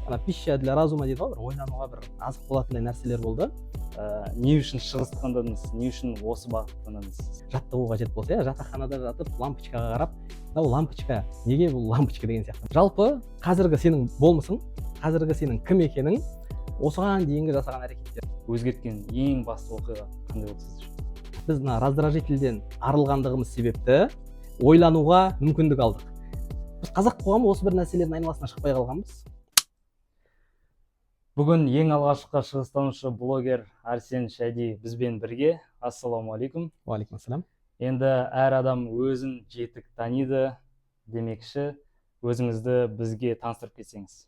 ана пища для разума дейді ғой, бір ойлануға бір азық болатындай нәрселер болды. Не үшін шығысты таңдадыңыз, не үшін осы бағытты таңдадыңыз? Жаттығу қажет болса, жатақханада жатып лампочкаға қарап, мынау лампочка, неге бұл лампочка деген сияқты. Жалпы қазіргі сенің болмысың, қазіргі сенің кім екенің, осыған дейінгі жасаған әрекеттер. Өзгерткен ең басты оқиға қандай болды сіз үшін? Біз мына раздражительден арылғандығымыз себепті ойлануға мүмкіндік алдық. Біз қазақ қоғамы осы бір нәрселердің айналасына шықпай қалғанбыз. Бүгін ең алғашқы шығыстанушы блогер Арсен Шади бізбен бірге. Ассалаумағалейкум. Уағалейкумассалам. Енді әр адам өзін жетік таниды демекші, өзіңізді бізге таныстырып кетсеңіз.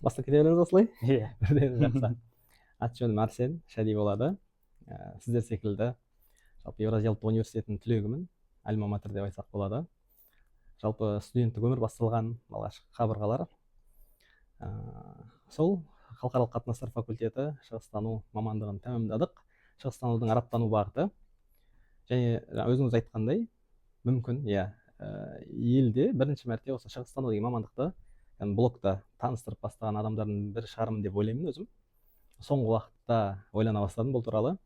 Бастап кете береміз осылай? Иә. Жақсы. Аты-жөнім Арсен Шади болады. Сіздер секілді жалпы Еуразия ұлттық университетінің түлегімін. Альма-матер деп айтсақ болады. Жалпы студенттік өмір басталған алғашқы қабырғалар. Сол халықаралық қатынастар факультеті шығыстану мамандығын тәмамдадық. Шығыстанудың арабтану бағыты. Және өзіңіз айтқандай, мүмкін, елде бірінші мәрте осы шығыстану деген мамандықты блогта таныстырып бастаған адамдардың бірі шығармын деп ойлаймын өзім. Соңғы уақытта ойлана бастадым бұл туралы.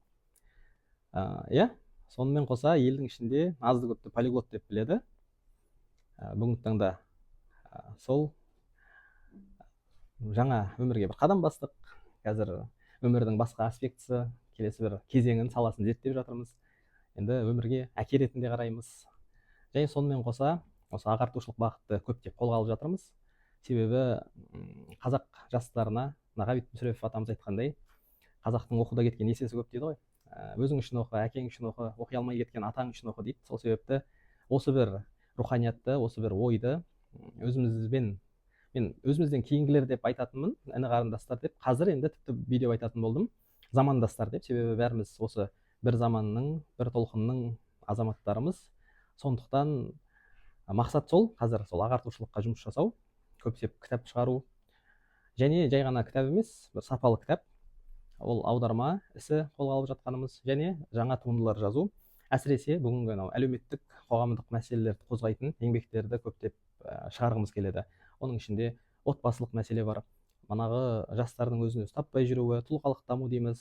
Сонымен қоса елдің ішінде азды көпті полиглот деп біледі. Бүгінгі таңда сол жаңа өмірге бір қадам бастық. Қазір өмірдің басқа аспектісі, келесі бір кезеңін, саласын зерттеп жатырмыз. Енді өмірге әке ретінде қараймыз. Және сонымен қоса осы ағартушылық бағытты көптеп қолға алып жатырмыз. Себебі қазақ жастарына, Ғабит Мүсірепов атамыз айтқандай, қазақтың оқуда кеткен есесі көп дейді ғой. Өзің үшін оқы, әкең үшін оқы, оқи алмай кеткен атаң үшін оқы дейді. Сол себепті осы бір руханиятты, осы бір ойды мен өзімізден кейінгілер деп айтатынмын, іні қарындастар деп. Қазір енді тіпті видео айтатын болдым, замандастар деп. Себебі бәріміз осы бір заманның, бір толқынның азаматтарымыз. Сондықтан мақсат сол, қазір сол ағартушылыққа жұмыс жасау, көптеп кітап шығару. Және жай ғана кітап емес, бір сапалы кітап. Ол аударма ісі қолға алып жатқанымыз және жаңа туындылар жазу. Әсіресе бүгінгі әлеуметтік қоғамдық мәселелерді қозғайтын еңбектерді көптеп шығарғымыз келеді. Оның ішінде отбасылық мәселе бар. Манағы жастардың өзін өзі таппай жүруі, тұлғалық даму дейміз.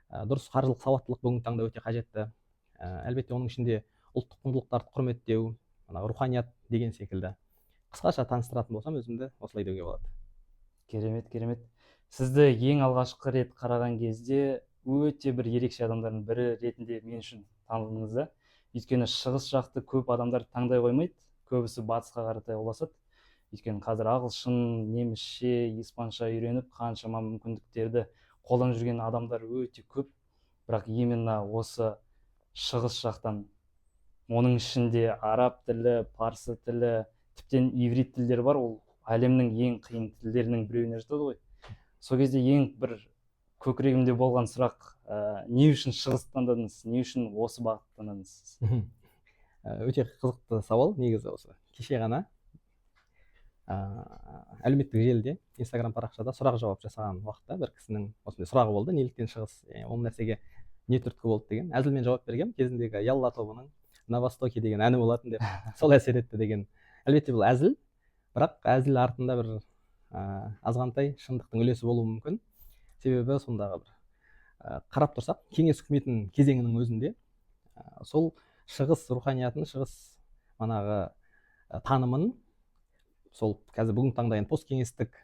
Дұрыс қаржылық сауаттылық бүгінгі таңда өте қажетті. Әлбетте оның ішінде ұлттық құндылықтарды құрметтеу, руханият деген секілді. Қысқаша таныстыратын болсам, өзімді осылай деуге болады. Керемет, керемет. Сізді ең алғашқы рет қараған кезде өте бір ерекше адамдардың бірі ретінде мен үшін танылдыңыз да. Өйткені шығыс жақты көп адамдар таңдай қоймайды, көбісі батысқа қаратай ұласады. Өйткені қазір ағылшын, немісше, испанша үйреніп, қаншама мүмкіндіктерді қолданып жүрген адамдар өте көп. Бірақ именно осы шығыс жақтан, оның ішінде араб тілі, парсы тілі, тіптен иврит тілдері бар, ол әлемнің ең қиын тілдерінің біреуіне жатады ғой. Сол кезде ең бір көкірегімде болған сұрақ, не үшін шығысты таңдадыңыз, не үшін осы бағытты таңдадыңыз? Өте қызықты сауал негізі осы. Кеше ғана әлеуметтік желіде, Инстаграм парақшада сұрақ жауап жасаған уақытта бір кісінің осындай сұрағы болды, неліктен шығыс, ол нәрсеге не түрткі болды деген. Әзілмен жауап бергем, кезіндегі Ялла тобының на востоке деген әні болатын деп, сол әсер етті деген. Әлбетте бұл әзіл, бірақ әзіл артында бір азғантай шындықтың үлесі болуы мүмкін. Себебі сондағы бір қарап тұрсақ, кеңес үкіметінің кезеңінің өзінде сол шығыс руханиятын, шығыс танымын, сол қазір бүгінгі таңда посткеңестік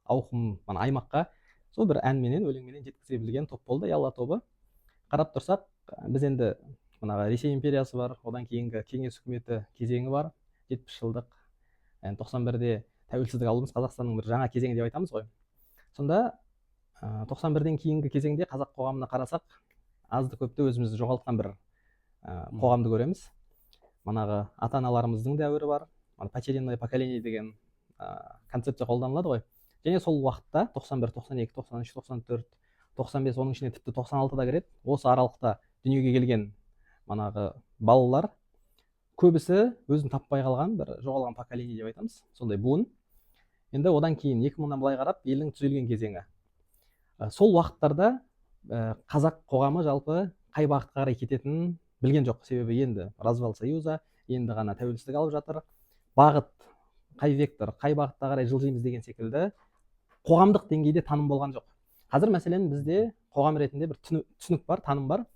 ауқым аймаққа сол бір әнменен, өлеңменен жеткізе білген топ болды, Ялла тобы. Қарап тұрсақ, біз енді Ресей империясы бар, одан кейінгі кеңес үкіметі кезеңі бар, 70 жылдық, 91-де тәуелсіздік алуымыз Қазақстанның бір жаңа кезеңі деп айтамыз ғой. Сонда 91-ден кейінгі кезеңде қазақ қоғамына қарасақ, азды көпті өзімізді жоғалтқан бір қоғамды көреміз. Ата-аналарымыздың дәуірі бар, потерянное поколение деген концепция қолданылады ғой. Және сол уақытта 91, 92, 93, 94, 95, оның ішіне тіпті 96-да кіреді. Осы аралықта дүниеге келген балалар көбісі өзін таппай қалған бір жоғалған поколение деп айтамыз. Сондай буын. Енді одан кейін 2000-нан былай қарап елдің түзелген кезеңі. Сол уақыттарда қазақ қоғамы жалпы қай бағытқа қарай кететінін білген жоқ. Себебі енді развал союза, енді ғана тәуелсіздік алып жатыр. Бағыт қай вектор, қай бағытта қарай жылжимыз деген секілді қоғамдық деңгейде таным болған жоқ. Қазір мәселен бізде қоғам ретінде бір түсінік бар, таным бар.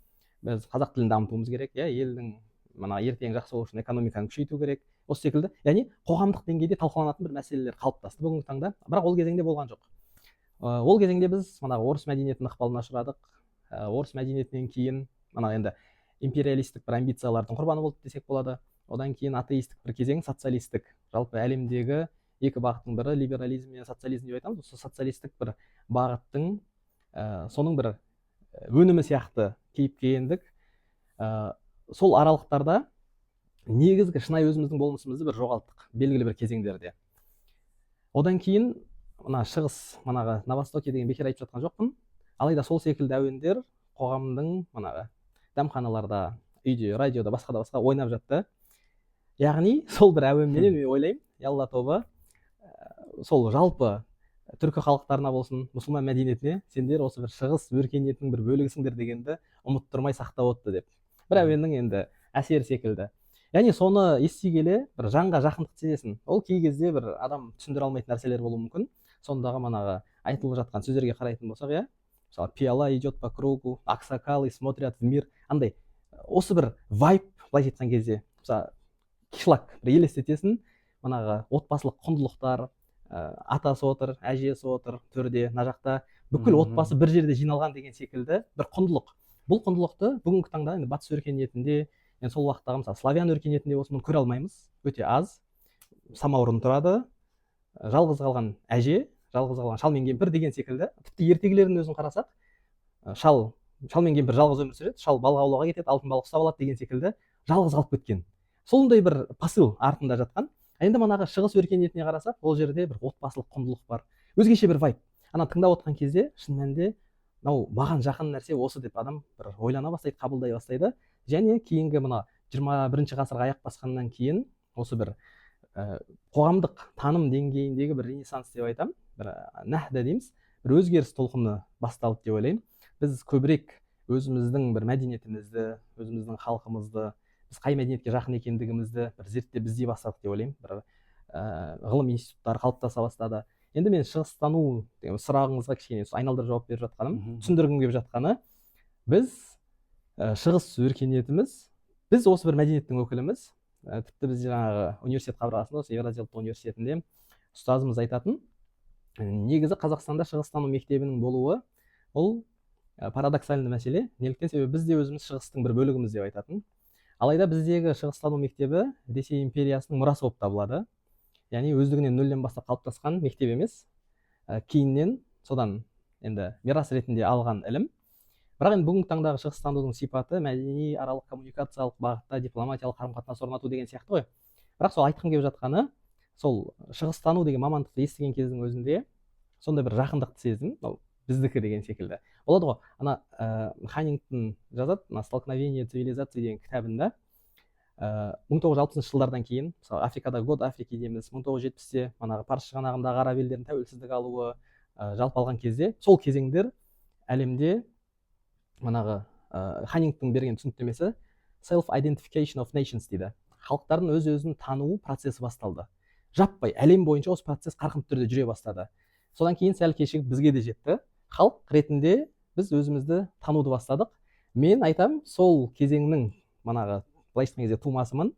Біз қазақ тілін дамытуымыз керек, елдің ертең жақсы болу үшін экономиканы күшейту керек. Осы секілді, яғни қоғамдық деңгейде талқыланатын бір мәселелер қалыптасты бүгінгі таңда, бірақ ол кезеңде болған жоқ. Ол кезеңде біз орыс мәдениетінің ықпалына ұшырадық. Орыс мәдениетінен кейін енді империалистік бір амбициялардың құрбаны болдық десек болады. Одан кейін атеистік бір кезең, социалистік. Жалпы әлемдегі екі бағыттың бірі либерализм мен социализм деп айтамыз. Осы социалистік бір бағыттың соның бір өнімі сияқты кейіпке ендік. Сол аралықтарда негізгі шынайы өзіміздің болмысымызды бір жоғалттық белгілі бір кезеңдерде. Одан кейін шығыс Новостоке деген бекер айтып жатқан жоқпын. Алайда сол секілді әуендер қоғамның дәмханаларда, үйде, радиода, басқа ойнап жатты. Яғни сол бір әуенменен мен ойлаймын, Ялла тобы сол жалпы түркі халықтарына болсын, мұсылман мәдениетіне сендер осы бір шығыс өркениетінің бір бөлігісіңдер дегенді ұмыттырмай сақтап отты деп. Бір әуеннің енді әсері секілді. Яғни соны ести келе бір жанға жақындық сезесің. Ол кей кезде бір адам түсіндіре алмайтын нәрселер болуы мүмкін. Сондағы айтылып жатқан сөздерге қарайтын болсақ, мысалы пиала идет по кругу, аксакалы смотрят в мир, андай осы бір вайб былай айтқан кезде, мысалы кишлак бір елестетесің, отбасылық құндылықтар, атасы отыр, әжесі отыр төрде, мына жақта бүкіл отбасы бір жерде жиналған деген секілді бір құндылық. Бұл құндылықты бүгінгі таңда енді батыс өркениетінде, сол уақыттағы мысалы славян өркениетінде осыны көре алмаймыз, өте аз. Самаурын тұрады, жалғыз қалған әже, жалғыз қалған шал мен кемпір деген секілді. Тіпті ертегілердің өзін қарасақ, шал мен кемпір жалғыз өмір сүреді, шал балық аулауға кетеді, алтын балық ұстап алады деген секілді жалғыз қалып кеткен. Сондай бір посыл артында жатқан. Енді шығыс өркениетіне қарасақ, ол жерде бір отбасылық құндылық бар, өзгеше бір вайб. Тыңдап отқан кезде шын мәнінде маған жақын нәрсе осы деп адам бір ойлана бастайды, қабылдай бастайды. Және кейінгі 21 ғасырға аяқ басқаннан кейін осы бір қоғамдық таным деңгейіндегі бір ренессанс деп айтам, бір нәһда дейміз, бір өзгеріс толқыны басталды деп ойлаймын. Біз көбірек өзіміздің бір мәдениетімізді, өзіміздің халқымызды, біз қай мәдениетке жақын екендігімізді бір зерттеп іздей бастадық деп ойлаймын. Бір ғылым институттары қалыптаса бастады. Енді мен шығыстану сұрағыңызға кішкене айналдырып жауап беріп жатқаным, түсіндіргім келіп жатқаны, біз шығыс өркениетіміз, біз осы бір мәдениеттің өкіліміз. Тіпті біз университет қабырғасында, осы Еуразия ұлттық университетінде ұстазымыз айтатын, негізі Қазақстанда шығыстану мектебінің болуы ол парадоксальный мәселе. Неліктен? Себебі біз де өзіміз шығыстың бір бөлігіміз деп айтатын. Алайда біздегі шығыстану мектебі Ресей империясының мұрасы болып табылады. Яғни өздігінен нөлден бастап қалыптасқан мектеп емес. Кейіннен содан енді мирас ретінде алған ілім. Бірақ енді бүгінгі таңдағы шығыстанудың сипаты мәдени аралық коммуникациялық бағытта дипломатиялық қарым-қатынас орнату деген сияқты ғой. Бірақ сол айтқым келіп жатқаны, сол шығыстану деген мамандықты естіген кездің өзінде сондай бір жақындықты сездім, біздікі деген секілді. Болады ғой, Ханингтон жазады, «Столкновение цивилизации» деген кітабында 1960 жылдардан кейін, мысалы Африкада год Африки дейміз, 1970-те Парсы шығанағындағы араб елдерінің тәуелсіздік алуы жалпы алған кезде, сол кезеңдер әлемде Ханингтон берген түсініктемесі self-identification of nations дейді. Халықтардың өз-өзін тануы процесі басталды. Жаппай әлем бойынша осы процесс қарқынды түрде жүре бастады. Содан кейін сәл кешігіп бізге де жетті. Халық ретінде біз өзімізді тануды бастадық. Мен айтам, сол кезеңнің былайша айтқан кезде тумасымын.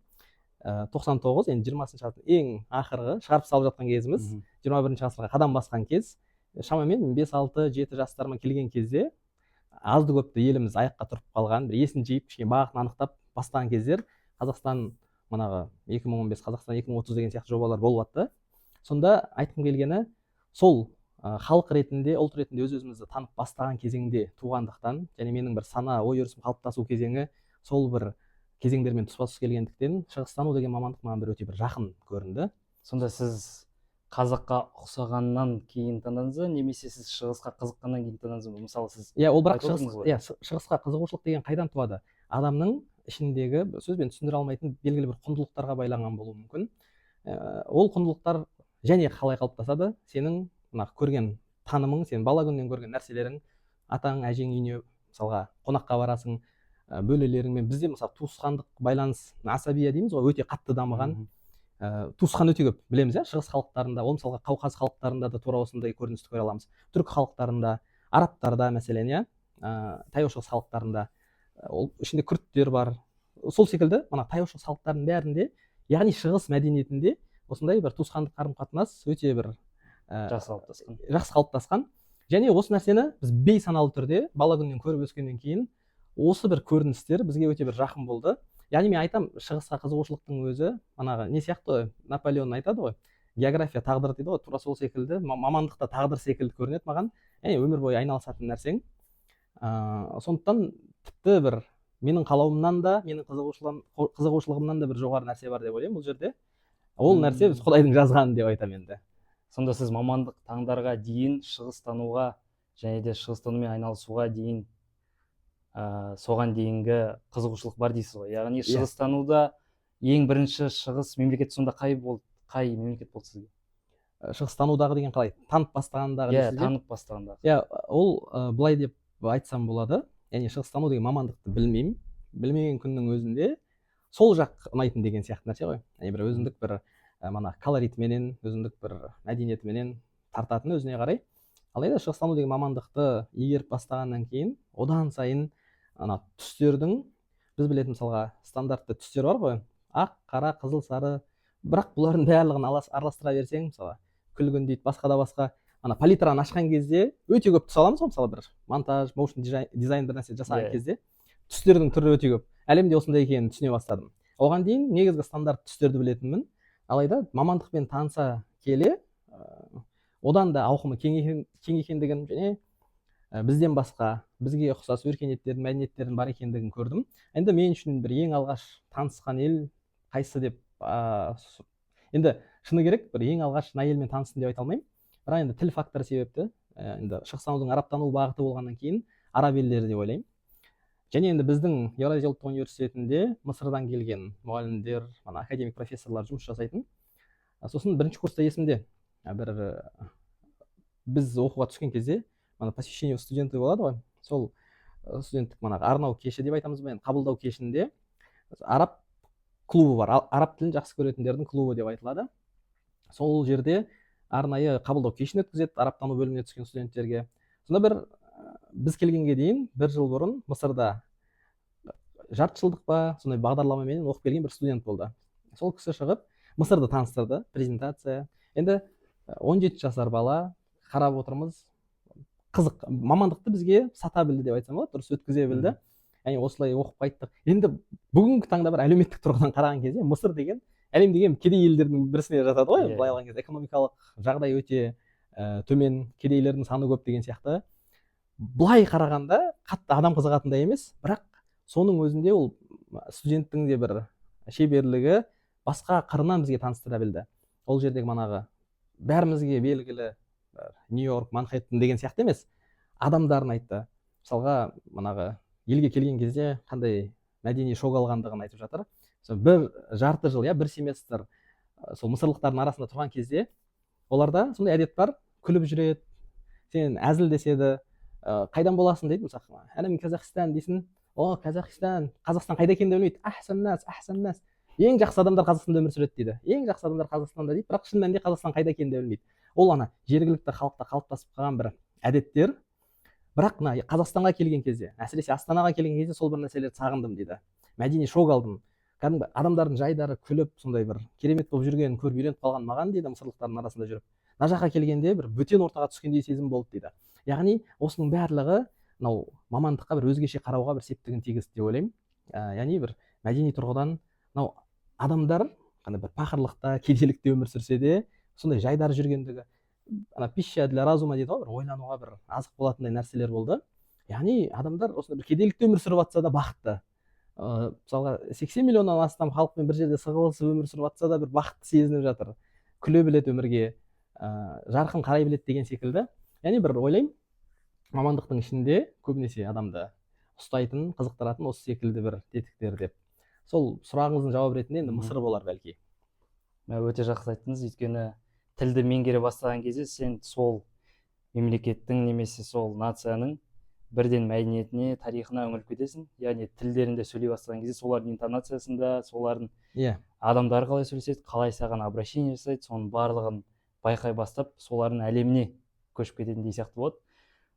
99, енді 20-шы ғасырдың ең ақырғы шығарып салып жатқан кезіміз, 21-ші ғасырға қадам басқан кез. Шамамен 5-6-7 жастарыма келген кезде азды көпті еліміз аяққа тұрып қалған, бір есін жиып, кішкене бағытын анықтап бастаған кездер Қазақстан 2015, Қазақстан 2030 деген сияқты жобалар болып жатты. Сонда айтқым келгені, сол халық ретінде, ұлт ретінде өз-өзімізді танып бастаған кезеңде туғандықтан, және менің бір сана, ой өрісім қалыптасу кезеңі сол бір кезеңдермен тұспа-тұс келгендіктен, шығыстану деген мамандық маған бір өте бір жақын көрінді. Сонда сіз қазаққа ұқсағаннан кейін таңдадыңыз ба, немесе сіз шығысқа қызыққаннан кейін таңдадыңыз ба? Мысалы сіз ол бірақ шығысқа қызығушылық деген қайдан туады? Адамның ішіндегі сөзбен түсіндіре алмайтын белгілі бір құндылықтарға байланған болуы мүмкін. Ол құндылықтар және қалай қалыптасады? Сенің көрген танымың, сен бала күннен көрген нәрселерің, атаң, әжең үйіне мысалға қонаққа барасың, бөлелеріңмен. Бізде мысалы туысқандық байланыс, асабия дейміз ғой, өте қатты дамыған. туысқан өте көп білеміз, иә, шығыс халықтарында, ол мысалға Қауқаз халықтарында да тура осындай көріністі көре аламыз. Түрік халықтарында, арабтарда мәселен, иә, таяу шығыс халықтарында, ол ішінде күрттер бар. Сол секілді мына таяу шығыс халықтарының бәрінде, яғни шығыс мәдениетінде осындай бір туысқандық қарым қатынас өте бір жақсы қалыптасқан. Және осы нәрсені біз бейсаналы түрде бала күннен көріп өскеннен кейін осы бір көріністер бізге өте бір жақын болды. Яғни мен айтам, шығысқа қызығушылықтың өзі манағы не сияқты ғой, Наполеон айтады ғой, география тағдыр дейді ғой, тура сол секілді мамандықта тағдыр секілді көрінеді маған. Яғни өмір бойы айналысатын нәрсең. Сондықтан тіпті бір менің қалауымнан да, менің қызығушылығымнан да бір жоғары нәрсе бар деп ойлаймын бұл жерде. Ол нәрсе біз Құдайдың жазғаны деп айтамын енді. Сонда сіз мамандық таңдарға дейін шығыстануға және де шығыстанумен айналысуға дейін соған дейінгі қызығушылық бар дейсіз ғой. Яғни шығыстануда ең бірінші шығыс мемлекеті сонда қай мемлекет болды сізге? Шығыстанудағы деген қалай? Танып бастағандағы дейсіз бе? Танып бастағандағы. Иә, ол былай деп айтсам болады. Яғни шығыстану деген мамандықты білмеймін. Білмеген күннің өзінде сол жақ ұнайтын деген сияқты нәрсе ғой. Яғни бір өзіндік бір колоритменен, өзіндік бір мәдениетіменен тартатын өзіне қарай. Алайда шығыстану деген мамандықты игеріп бастағаннан кейін одан сайын түстердің, біз білетін мысалға стандартты түстер бар ғой, ақ, қара, қызыл, сары, бірақ бұлардың барлығын араластыра берсең, мысалы күлгін дейді, басқа да басқа, палитраны ашқан кезде өте көп түс аламыз ғой, мысалы бір монтаж, моушн дизайн бір нәрсе жасаған кезде түстердің түрі өте көп. Әлемде осындай екенін түсіне бастадым. Оған дейін негізгі стандарт түстерді білетінмін. Алайда мамандықпен таныса келе одан да ауқымы кең екендігін және бізден басқа, бізге ұқсас өркениеттердің, мәдениеттердің бар екендігін көрдім. Енді мен үшін бір ең алғаш танысқан ел қайсы деп, енді шыны керек, бір ең алғаш мына елмен таныстым деп айта алмаймын. Бірақ енді тіл факторы себепті, енді шығыстанудың арабтану бағыты болғаннан кейін араб елдері деп ойлаймын. Және енді біздің Еуразия ұлттық университетінде Мысырдан келген мұғалімдер, академик профессорлар жұмыс жасайтын. Сосын бірінші курста есімде, біз оқуға түскен кезде посещение студенты болады ғой, сол студенттік арнау кеші деп айтамыз ба, қабылдау кешінде араб клубы бар, араб тілін жақсы көретіндердің клубы деп айтылады. Сол жерде арнайы қабылдау кешін өткізеді арабтану бөліміне түскен студенттерге. Сонда біз келгенге дейін бір жыл бұрын Мысырда жарты жылдық па сондай бағдарламамен оқып келген бір студент болды. Сол кісі шығып Мысырды таныстырды, презентация. Енді 17 жасар бала, қарап отырмыз, қызық, мамандықты бізге сата білді деп айтсам болады, дұрыс өткізе білді. Яғни осылай оқып қайттық. Енді бүгінгі таңда бір әлеуметтік тұрғыдан қараған кезде Мысыр деген әлемдегі кедей елдердің бірісіне жатады ғой, былай алған кезде экономикалық жағдай өте төмен, кедейлердің саны көп деген сияқты. Былай қарағанда қатты адам қызығатындай емес, бірақ соның өзінде ол студенттің де бір шеберлігі басқа қырынан бізге таныстыра білді. Ол жердегі бәрімізге белгілі Нью-Йорк, Манхэттен деген сияқты емес, адамдарын айтты. Мысалға елге келген кезде қандай мәдени шок алғандығын айтып жатыр. Бір жарты жыл, бір семестр сол мысырлықтардың арасында тұрған кезде оларда сондай әдет бар, күліп жүреді, сен әзілдеседі, қайдан боласың дейді, мысалы, әнем Казахстан дейсің, о, Қазақстан, Қазақстан қайда екенін білмейді, ахсан-нас. Ең жақсы адамдар Қазақстанда өмір сүреді дейді. Ең жақсы адамдар Қазақстанда дейді, бірақ шын мәнінде Қазақстан қайда екенін де білмейді. Ол жергілікті халықта қалыптасып қалған бір әдеттер. Бірақ Қазақстанға келген кезде, әсіресе Астанаға келген кезде сол бір нәрселерді сағындым дейді. Мәдени шок алдым. Кәдімгі адамдардың жайдары күліп, сондай бір керемет болып жүргенін көріп үйреніп қалған маған дейді, мысырлықтардың арасында жүріп. Мына жаққа келгенде бір бөтен ортаға түскендей сезім болды дейді. Яғни осының барлығы мамандыққа бір өзгеше қарауға бір септігін тигізді деп ойлаймын. Яғни бір мәдени тұрғыдан адамдар бір пақырлықта, кедейлікте өмір сүрсе де, сондай жайдары жүргендігі, пища для разума дейді ғой, бір ойлануға бір азық болатындай нәрселер болды. Яғни адамдар осындай бір кедейлікте өмір сүріп жатса да бақытты. Мысалға 80 миллионнан астам халықпен бір жерде сығылысып өмір сүріп жатса да бір бақытты сезініп жатыр. Күле біледі өмірге, жарқын қарай біледі деген секілді. Яғни бір ойлаймын, мамандықтың ішінде көбінесе адамды ұстайтын, қызықтыратын осы секілді бір тетіктер деп. Сол сұрағыңыздың жауабы ретінде енді Мысыр болар бәлки. Өте жақсы айттыңыз, өйткені тілді меңгере бастаған кезде сен сол мемлекеттің немесе сол нацияның бірден мәдениетіне, тарихына үңіліп кетесің. Яғни тілдерінде сөйлей бастаған кезде солардың интонациясында, солардың иә адамдары қалай сөйлеседі, қалай саған обращение жасайды, соның барлығын байқай бастап, солардың әлеміне көшіп кететіндей сияқты болады.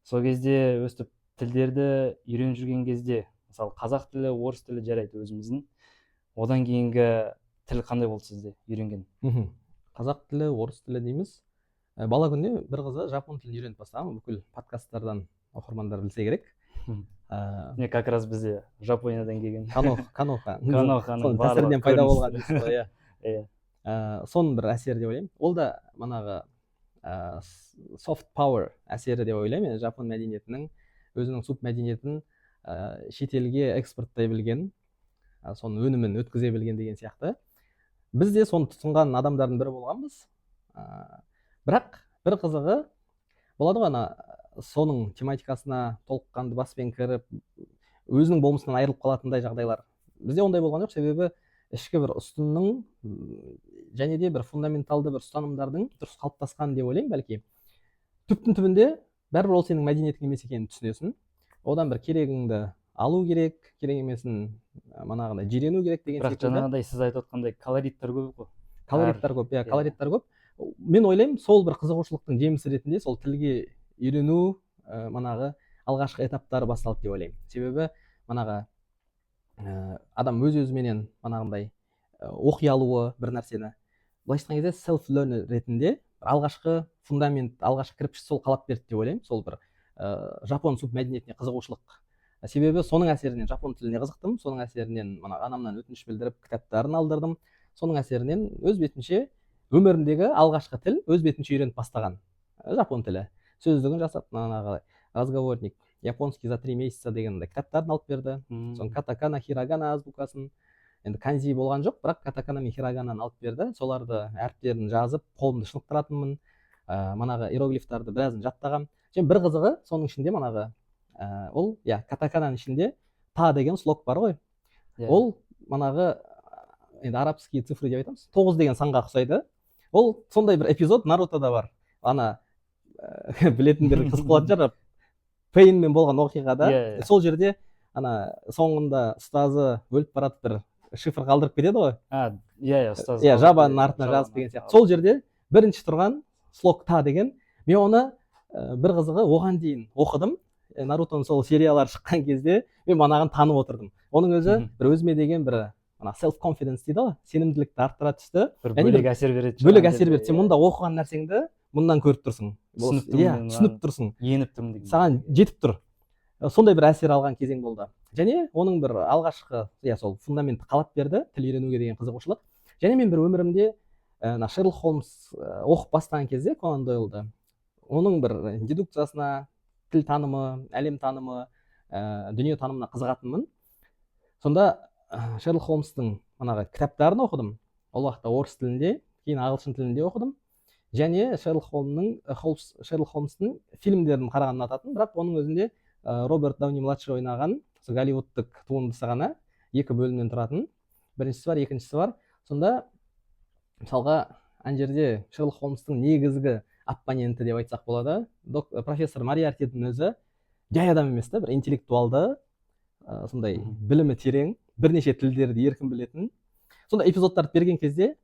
Сол кезде өстіп тілдерді үйреніп жүрген кезде, мысалы қазақ тілі, орыс тілі жарайды өзіміздің. Одан кейінгі тіл қандай болды сізде үйренген? қазақ тілі орыс тілі дейміз. Бала күнде бір қызы жапон тілін үйреніп бастаған, бүкіл подкасттардан оқырмандар білсе керек. Не как раз бізде Жапониядан келген Каноханың тәсірінен пайда болған дейсіз ғой, иә. Соның бір әсері деп ойлаймын. Ол да манағы soft power әсері деп ойлаймын. Жапон мәдениетінің өзінің субмәдениетін шетелге экспорттай білген, соның өнімін өткізе білген деген сияқты. Біз де соны тұтынған адамдардың бірі болғанбыз. Бірақ бір қызығы болады ғой, соның тематикасына толыққанды баспен кіріп, өзінің болмысынан айырылып қалатындай жағдайлар. Бізде ондай болған жоқ, себебі ішкі бір ұстынның және де бір фундаменталды бір ұстанымдардың дұрыс қалыптасқан деп ойлаймын. Бәлки түптің түбінде бәрібір ол сенің мәдениетің емес екенін түсінесің. Одан бір керегіңді алу керек, керек емесін манағыдай жирену керек деген сияқты. Бірақ жаңағыдай сіз айтып отқандай колориттер көп қой. Колориттер көп, иә, колориттер көп. Мен ойлаймын, сол бір қызығушылықтың жемісі ретінде сол тілге үйрену манағы алғашқы этаптары басталды деп ойлаймын. Себебі манағы адам өз-өзіменен манағындай оқи алуы бір нәрсені, былайша айтқан кезде self learner ретінде алғашқы фундамент, алғашқы кірпіш сол қалап берді деп ойлаймын. Сол бір жапон субмәдениетіне қызығушылық. Себебі соның әсерінен жапон тіліне қызықтым, соның әсерінен анамнан өтініш білдіріп кітаптарын алдырдым. Соның әсерінен өз бетінше өмірімдегі алғашқы тіл өз бетінше үйреніп бастаған жапон тілі. Сөздігін жасап, разговорник, японский за 3 месяца деген кітаптарын алып берді. Соның катакана, хирагана азбукасын, енді канзи болған жоқ, бірақ катакана мен хирагананы алып берді. Соларды әріптерін жазып, қолымды шынықтыратынмын. Манағы иероглифтарды біразын жаттағам. Және бір қызығы соның ішінде манағы ол, катакананың ішінде та деген слог бар ғой. Ол манағы енді арабский цифры деп айтамыз, 9 деген санға ұқсайды. Ол сондай бір эпизод Нарутода бар. Білетіндер қызық болатын шығар. Пейнмен болған оқиғада сол жерде соңында ұстазы өліп барады, бір шифр қалдырып кетеді ғой. Ұстаз. Жабаның артына жазып деген сияқты. Сол жерде бірінші тұрған слог та деген. Мен оны бір қызығы оған дейін оқыдым. Нарутоның сол сериялары шыққан кезде мен манағын танып отырдым. Оның өзі бір өзіме деген бір self confidence дейді ғой, сенімділікті арттыра түсті. Бір бөлек әсер береді. Бөлек әсер береді. Сен мұнда оқыған нәрсеңді мұндан көріп тұрсың. Түсініп тұрсың. Еніп тұрмын деген. Саған жетіп тұр. Сондай бір әсер алған кезең болды. Және оның бір алғашқы сол фундаментті қалап берді, тіл үйренуге деген қызығушылық. Және мен бір өмірімде Шерлок Холмс оқып бастаған кезде Конан Дойлды, оның бір дедукциясына, тіл танымы, әлем танымы, дүние танымына қызығатынмын. Сонда Шерлок Холмстың манағы кітаптарын оқыдым. Ол уақытта орыс тілінде, кейін ағылшын тілінде оқыдым. Және Шерлок Холмстың фильмдерін қараған ұнататын, бірақ оның өзінде Роберт Дауни младший ойнаған голливудтық туындысы ғана 2 бөлімнен тұратын. Біріншісі бар, екіншісі бар. Сонда мысалға ана жерде Шерлок Холмстың негізгі оппоненті деп айтсақ болады, профессор Мориартидің өзі жай адам емес та, бір интеллектуалды, сондай білімі терең, бірнеше тілдерді еркін білетін. Сонда эпизодтарды берген кезде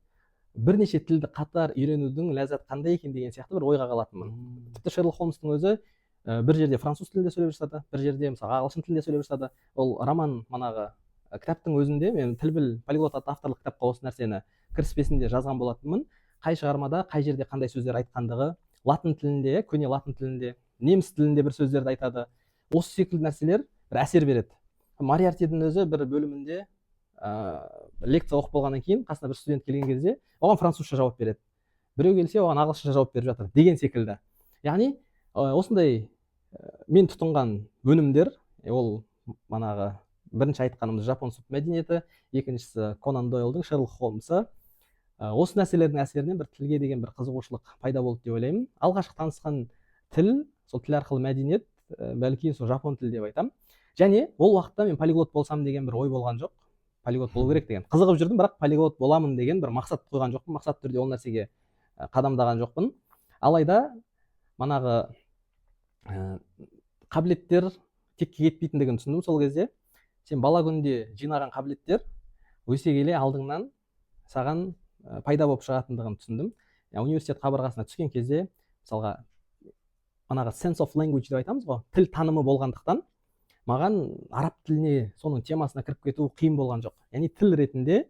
бірнеше тілді қатар үйренудің ләззаты қандай екен деген сияқты бір ойға қалатынмын. Тіпті Шерлок Холмстың өзі бір жерде француз тілінде сөйлеп жатады, бір жерде мысалы ағылшын тілінде сөйлеп жатады. Ол роман манағы кітаптың өзінде мен тіл біл полиглот атты авторлық кітапқа осы нәрсені кіріспесінде жазған болатынмын. Қай шығармада қай жерде қандай сөздер айтқандығы, латын тілінде, көне латын тілінде, неміс тілінде бір сөздерді айтады. Осы секілді нәрселер бір әсер береді. Мориартидің өзі бір бөлімінде лекция оқып болғаннан кейін қасына бір студент келген кезде оған французша жауап береді. Біреу келсе оған ағылшынша жауап беріп жатыр деген секілді. Яғни осындай мен тұтынған өнімдер, ол манағы бірінші айтқанымыз жапон субмәдениеті, екіншісі Конан Дойлдың Шерлок Холмсы. Осы нәрселердің әсерінен бір тілге деген бір қызығушылық пайда болды деп ойлаймын. Алғашқы танысқан тіл, сол тіл арқылы мәдениет, бәлки сол жапон тілі деп айтамын. Және ол уақытта мен полиглот болсам деген бір ой болған жоқ. Полиглот болу керек деген. Қызығып жүрдім, бірақ полиглот боламын деген бір мақсат қойған жоқпын. Мақсат түрде ол нәрсеге қадамдаған жоқпын. Алайда манағы қабілеттер текке кетпейтіндігін түсіндім сол кезде. Сен бала күнде жинаған қабілеттер өсе келе алдыңнан саған пайда болып шығатындығын түсіндім. Университет қабырғасына түскен кезде мысалға манағы sense of language деп айтамыз ғой, тіл танымы болғандықтан маған араб тіліне соның темасына кіріп кету қиын болған жоқ. Яғни тіл ретінде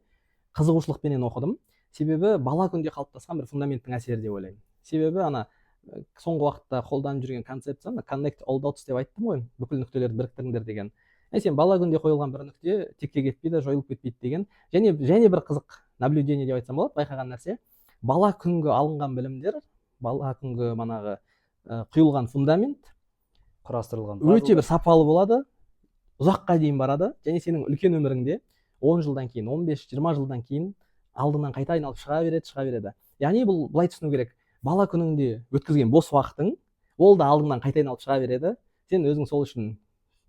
қызығушылықпенен оқыдым. Себебі бала күнде қалыптасқан бір фундаменттің әсері деп ойлаймын. Себебі ана соңғы уақытта қолданып жүрген концепция connect all dots деп айттым ғой, бүкіл нүктелерді біріктіріңдер деген. Сен бала күнде қойылған бір нүкте текке кетпейді, жойылып кетпейді деген. Және бір қызық наблюдение деп айтсам болады, байқаған нәрсе, бала күнгі алынған білімдер, бала күнгі манағы құйылған фундамент құрастырылған өте бір сапалы болады, ұзаққа дейін барады, және сенің үлкен өміріңде 10 жылдан кейін, 15-20 жылдан кейін алдыңнан қайта айналып шыға береді. Яғни бұл былай түсіну керек, бала күніңде өткізген бос уақытың, ол да алдыңнан қайта айналып шыға береді. Сен өзің сол үшін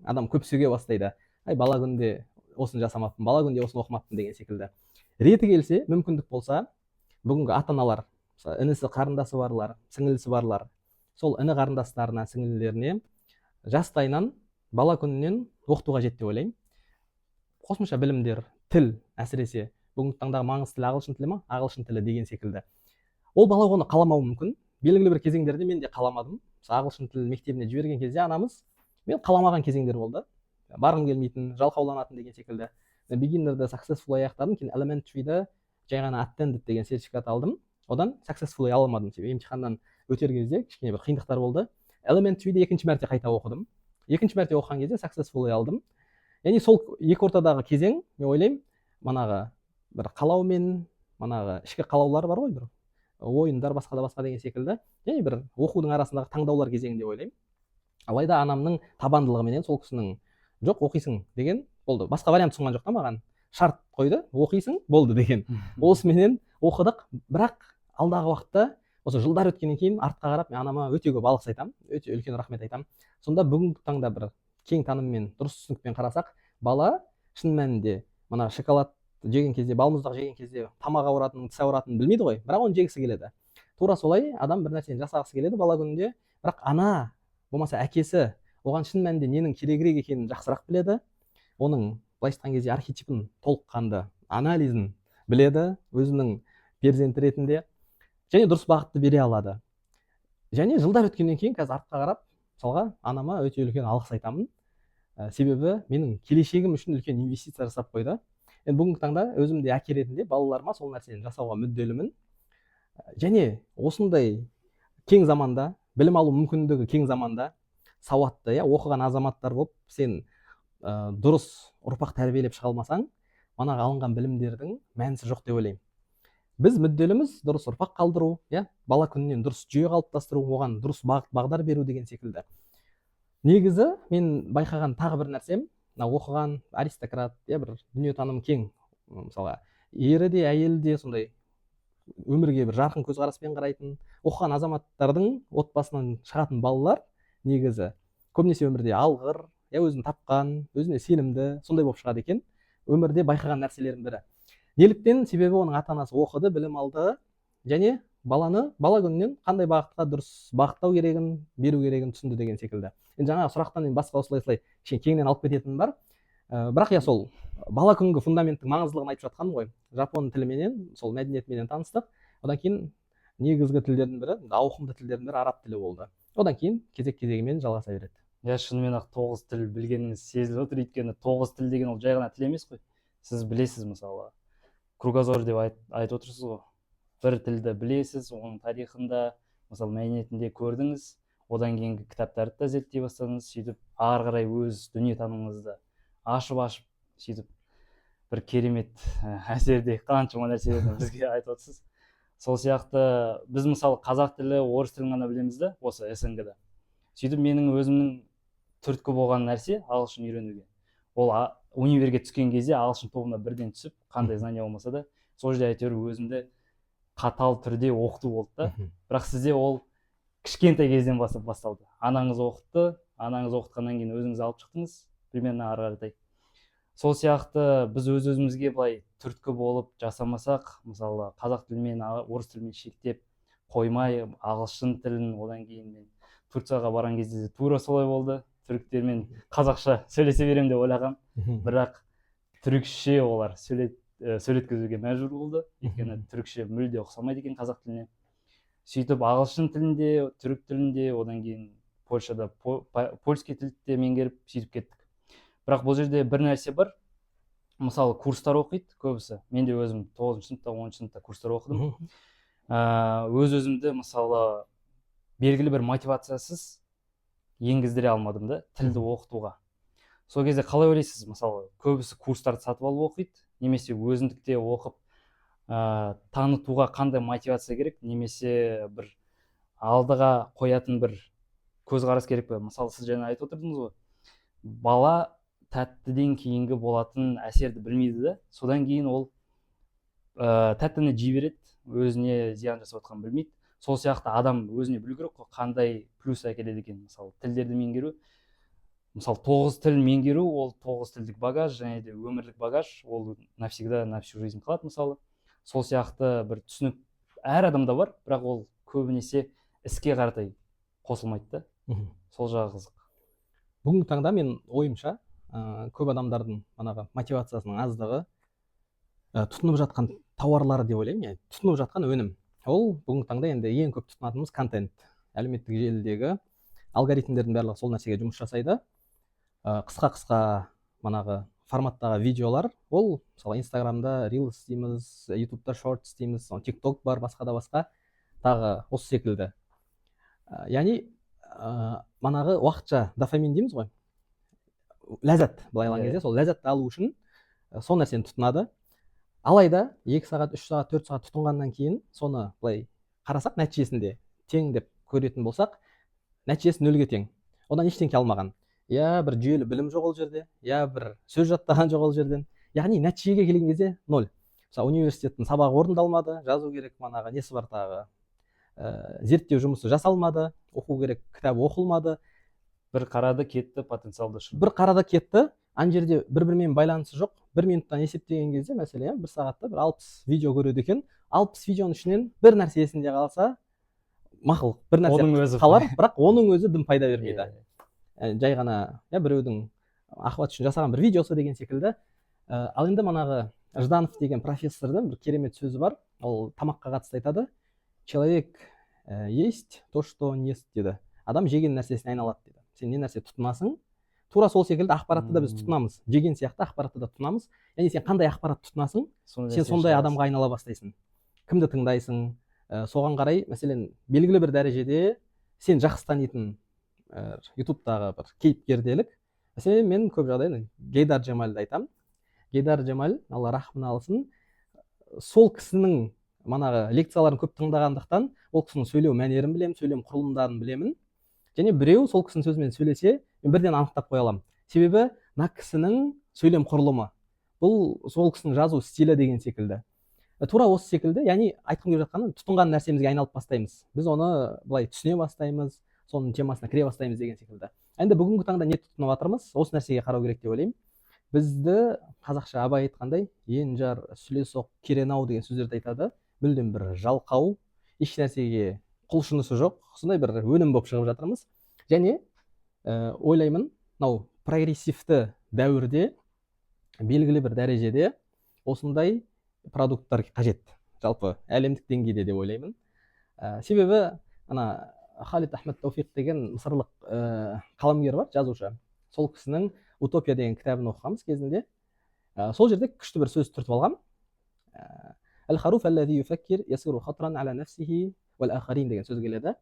адам көп сөге бастайды. Бала күнде осыны жасамаппын, бала күнде осыны оқымаппын деген секілді. Реті келсе, мүмкіндік болса, бүгінгі ата-аналар, інісі қарындасы барлар, сіңілісі барлар, сол іні қарындастарына, сіңілілеріне жастайынан бала күнінен оқытуға қажет деп ойлаймын. Қосымша білімдер, тіл, әсіресе бүгінгі таңдағы маңызды тіл ағылшын тілі ма, ағылшын тілі деген секілді. Ол бала оны қаламауы мүмкін. Белгілі бір кезеңдерде мен де қаламадым. Ағылшын тілі мектебіне жіберген кезде анамыз, мен қаламаған кезеңдер болды. Барғым келмейтін, жалқауланатын деген секілді. Beginner'да successfully аяқтадым, кейін elementary'да жай ғана attended деген сертификат алдым. Одан successfully ала алмадым, себебі емтиханнан өтер кезде кішкене бір қиындықтар болды. Elementary'де екінші мәрте қайта оқыдым. Екінші мәрте оқыған кезде successfully алдым. Яғни сол екі ортадағы кезең, мен ойлаймын, манағы бір қалау мен манағы ішкі қалаулар бар ғой, бір ойындар басқа деген секілді. Яғни бір оқудың арасындағы таңдаулар кезеңі деп ойлаймын. Алайда анамның табандылығыменен сол кісінің жоқ оқисың деген болды. Басқа вариант ұсынған жоқ та маған. Шарт қойды, оқисың болды деген. Осыменен оқыдық, бірақ алдағы уақытта осы жылдар өткеннен кейін артқа қарап мен анама өте көп алғыс айтамын, өте үлкен рахмет айтамын. Сонда бүгінгі таңда бір кең таныммен, дұрыс түсінікпен қарасақ, бала шын мәнінде мына шоколад жеген кезде, балмұздақ жеген кезде тамақ ауыратынын, тіс ауыратынын білмейді ғой, бірақ оны жегісі келеді. Тура солай адам бір нәрсені жасағысы келеді бала күнінде, бірақ ана болмаса әкесі оған шын мәнінде ненің керегірек екенін жақсырақ біледі. Оның былайша айтқан кезде архетипін толыққанды анализін біледі өзінің перзенті ретінде, және дұрыс бағытты бере алады. Және жылдар өткеннен кейін қазір артқа қарап, мысалға анама өте үлкен алғыс айтамын. Себебі менің келешегім үшін үлкен инвестиция жасап қойды. Енді бүгінгі таңда өзім де әке ретінде балаларыма сол нәрсені жасауға мүдделімін. Және осындай кең заманда, білім алу мүмкіндігі кең заманда сауатты, оқыған азаматтар болып, сен дұрыс ұрпақ тәрбиелеп шыға алмасаң, манағы алынған білімдердің мәнісі жоқ деп ойлаймын. Біз мүдделіміз дұрыс ұрпақ қалдыру, бала күнінен дұрыс жүйе қалыптастыру, оған дұрыс бағыт бағдар беру деген секілді. Негізі мен байқаған тағы бір нәрсем, оқыған аристократ, бір дүниетаным кең, мысалға ері де әйелі де сондай өмірге бір жарқын көзқараспен қарайтын, оқыған азаматтардың отбасынан шығатын балалар негізі көбінесе өмірде алғыр, өзін тапқан, өзіне сенімді, сондай болып шығады екен. Өмірде байқаған нәрселердің бірі. Неліктен? Себебі оның ата-анасы оқыды, білім алды, және баланы бала күнінен қандай бағытқа дұрыс бағыттау керегін, беру керегін түсінді деген секілді. Енді жаңағы сұрақтан мен басқа осылай кеңінен алып кететінім бар. Бірақ сол бала күнгі фундаменттің маңыздылығын айтып жатқаным ғой. Жапон тіліменен, сол мәдениетіменен таныстық. Одан кейін негізгі тілдердің бірі, ауқымды тілдердің бірі араб тілі болды. Одан кейін кезек-кезегімен жалғаса береді. Шынымен ақ 9 тіл білгеніңіз сезіліп отыр, өйткені 9 тіл деген ол жай ғана тіл емес қой. Сіз білесіз, мысалы, кругозор деп айтып отырсыз ғой. Бір тілді білесіз, оның тарихында, мысалы, мәдениетінде көрдіңіз, одан кейінгі кітаптарды да зерттей бастадыңыз, сөйтіп ары қарай өз дүниетанымыңызды ашып, сөйтіп бір керемет әсерде қаншама нәрселерді бізге айтып отырсыз. Сол сияқты біз мысалы қазақ тілі, орыс тілін ғана білеміз да, осы СНГ-да. Сөйтіп менің өзімнің түрткі болған нәрсе ағылшын үйренуге. Ол универге түскен кезде ағылшын тобына бірден түсіп, қандай знания болмаса да, сол жерде әйтеуір өзімді қатал түрде оқыту болды да. Бірақ сізде ол кішкентай кезден басталды. Анаңыз оқытты, анаңыз оқытқаннан кейін өзіңіз алып шықтыңыз, примерно ары қаратай. Сол сияқты біз өз-өзімізге былай түрткі болып жасамасақ, мысалы қазақ тілімен, орыс тілімен шектеп қоймай, ағылшын тілін, одан кейін мен Турцияға барған кезде тура солай болды. түріктермен қазақша сөйлесе беремін деп ойлағам, бірақ түрікше олар сөйлеткізуге мәжбүр болды, өйткені түрікше мүлде ұқсамайды екен қазақ тіліне. Сөйтіп ағылшын тілінде, түрік тілінде, одан кейін Польшада польский тілді де меңгеріп сөйтіп кеттік. Бірақ бұл жерде бір нәрсе бар, мысалы курстар оқиды көбісі. Мен де өзім 9 сыныпта 10 сыныпта курстар оқыдым. Өзімді мысалы белгілі бір мотивациясыз енгіздіре алмадым да тілді оқытуға. Сол кезде қалай ойлайсыз, мысалы көбісі курстарды сатып алып оқиды, немесе өзіндікте оқып танытуға қандай мотивация керек, немесе бір алдыға қоятын бір көзқарас керек пе? Мысалы сіз жаңа айтып отырдыңыз ғой, бала тәттіден кейінгі болатын әсерді білмейді да, содан кейін ол тәттіні жей береді, өзіне зиян жасап отқанын білмейді. Сол сияқты адам өзіне білу керек қой, қандай плюс әкеледі екен. Мысалы тілдерді меңгеру, мысалы 9 тіл меңгеру, ол 9 тілдік багаж, және де өмірлік багаж, ол навсегда, на всю жизнь қалады мысалы. Сол сияқты бір түсінік әр адамда бар, бірақ ол көбінесе іске қаратай қосылмайды да. Сол жағы қызық. Бүгінгі таңда мен ойымша көп адамдардың манағы мотивациясының аздығы тұтынып жатқан тауарлары деп ойлаймын, тұтынып жатқан өнім. Ол бүгінгі таңда енді ең көп тұтынатынымыз контент. Әлеуметтік желідегі алгоритмдердің барлығы сол нәрсеге жұмыс жасайды. Қысқа манағы форматтағы видеолар, ол мысалы Инстаграмда Reels дейміз, Ютубта Shorts дейміз, TikTok бар, басқа да басқа тағы осы секілді. Яғни манағы уақытша дофамин дейміз ғой, ләззат, былай алған кезде сол ләззатты алу үшін сол нәрсені тұтынады. Алайда 2 сағат, 3 сағат, 4 сағат тұтынғаннан кейін соны былай қарасақ, нәтижесінде тең деп көретін болсақ, нәтижесі нөлге тең. Одан ештеңке алмаған. Я бір жүйелі білім жоқ ол жерде, я бір сөз жаттаған жоқ ол жерден. Яғни нәтижеге келген кезде 0. Мысалы университеттің сабағы орындалмады, жазу керек манағы несі бар тағы, зерттеу жұмысы жасалмады, оқу керек кітап оқылмады. Бір қарады кетті, потенциалды үшін. Бір қарада кетті, ана жерде бір-бірімен байланысы жоқ. 1 минуттан есептеген кезде, мәселен, 1 сағатта бір 60 видео көреді екен. 60 видеоның ішінен бір нәрсе есінде қалса, мақұл, бір нәрсе қалар, бірақ оның өзі дым пайда бермейді. Жай ғана біреудің ахват үшін жасаған бір видеосы деген секілді. Ал енді манағы Жданов деген профессордың бір керемет сөзі бар. Ол тамаққа қатысты айтады. Человек есть то, что он ест дейді. Адам жеген нәрсесіне айналады дейді. Сен не нәрсе тұтынасың, тура сол секілді ақпаратты да біз тұтынамыз. Жеген сияқты ақпаратты да тұтынамыз. Яғни сен қандай ақпарат тұтынасың, сен сондай адамға айнала бастайсың. Кімді тыңдайсың, соған қарай, мәселен, белгілі бір дәрежеде сен жақсы танитын ютубтағы бір кейіпкерделік. Мәселен, мен көп жағдайда Гейдар Джемальді айтамын. Гейдар Джемаль, алла рахмын алсын, сол кісінің манағы лекцияларын көп тыңдағандықтан, ол кісінің сөйлеу мәнерін білемін, сөйлем құрылымдарын білемін. Және біреу сол кісінің сөзімен сөйлесе, мен бірден анықтап қоя аламын. Себебі мына кісінің сөйлем құрылымы, бұл сол кісінің жазу стилі деген секілді. Тура осы секілді, яғни айтқым келіп жатқаны, тұтынған нәрсемізге айналып бастаймыз. Біз оны былай түсіне бастаймыз, соның темасына кіре бастаймыз деген секілді. Енді бүгінгі таңда не тұтынып жатырмыз? Осы нәрсеге қарау керек деп ойлаймын. Бізді қазақша Абай айтқандай, енжар, сүлесоқ, керенау деген сөздерді айтады. Мүлдем бір жалқау, еш нәрсеге құлшынысы жоқ, сондай бір өнім болып шығып жатырмыз. Және ойлаймын, мынау прогрессивті дәуірде белгілі бір дәрежеде осындай продукттар қажет. Жалпы әлемдік деңгейде деп ойлаймын. Себебі ана Халид Ахмед Тауфиқ деген мысырлық қаламгер бар, жазушы. Сол кісінің Утопия деген кітабын оқығанбыз кезінде. Сол жерде күшті бір сөз түртіп алғам. Әл-харуф әлләзи юфәккир ясиру хатран аля нафсихи вәл ахарин деген сөз келеді.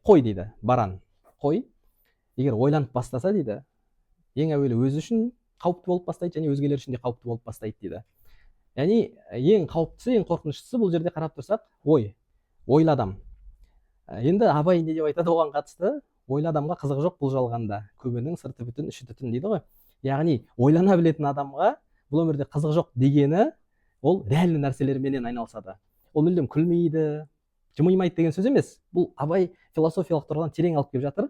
Қой дейді, баран, қой. Егер ойланып бастаса дейді, ең әуелі өзі үшін қауіпті болып бастайды, және өзгелер үшін де қауіпті болып бастайды дейді. Яғни ең қауіптісі, ең қорқыныштысы бұл жерде қарап тұрсақ, ойлы адам. Енді Абай не деп айтады оған қатысты? Ойлы адамға қызық жоқ бұл жалғанда, көбінің сырты бүтін, іші түтін дейді ғой. Яғни ойлана білетін адамға бұл өмірде қызық жоқ дегені, ол реальный нәрселерменен айналысады. Ол мүлдем күлмейді, жымимайды деген сөз емес. Бұл Абай философиялық тұрғыдан терең алып келіп жатыр.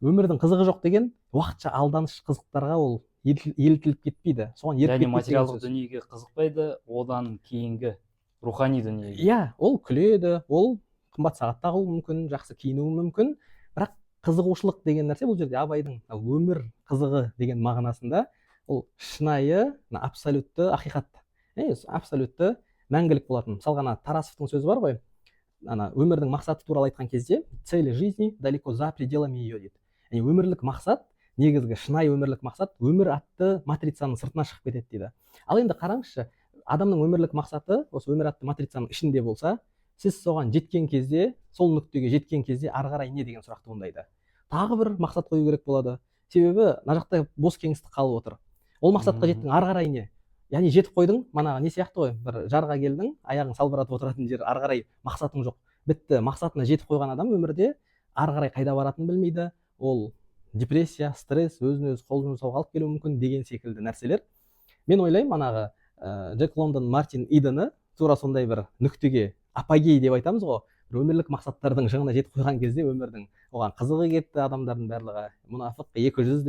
Өмірдің қызығы жоқ деген уақытша алданыш қызықтарға ол елтіліп кетпейді. Соған еріп кетпейді. Яғни материалдық дүниеге қызықпайды, одан кейінгі рухани дүниеге. Иә, ол күледі, ол қымбат сағат тағуы мүмкін, жақсы киінуі мүмкін, бірақ қызығушылық деген нәрсе бұл жерде абайдың өмір қызығы деген мағынасында ол шынайы абсолютті ақиқат, абсолютті мәңгілік болатын. Мысалға ана Тарасовтың сөзі бар ғой, ана өмірдің мақсаты туралы айтқан кезде цели жизни далеко за пределами ее дейді. Яғни өмірлік мақсат, негізгі шынайы өмірлік мақсат өмір атты матрицаның сыртына шығып кетеді дейді. Ал енді қараңызшы, адамның өмірлік мақсаты осы өмір атты матрицаның ішінде болса, сіз соған жеткен кезде, сол нүктеге жеткен кезде ары қарай не деген сұрақ туындайды. Тағы бір мақсат қою керек болады. Себебі мына жақта бос кеңістік қалып отыр. Ол мақсатқа жеттің, ары қарай не? Яғни жетіп қойдың, манағы не сияқты ғой, бір жарға келдің, аяғың салбыратып отыратын жер, ары қарай мақсатың жоқ. Бітті, мақсатына жетіп қойған адам өмірде ары қарай қайда баратынын білмейді. Ол депрессия, стресс, өзін өзі қолын жұмсауға алып келуі мүмкін деген секілді нәрселер. Мен ойлаймын, манағы Джек Лондон, Мартин Идені тура сондай бір нүктеге, апогей деп айтамыз ғой, бір өмірлік мақсаттардың шыңына жетіп қойған кезде өмірдің оған қызығы кетті, адамдардың барлығы мұнафық 200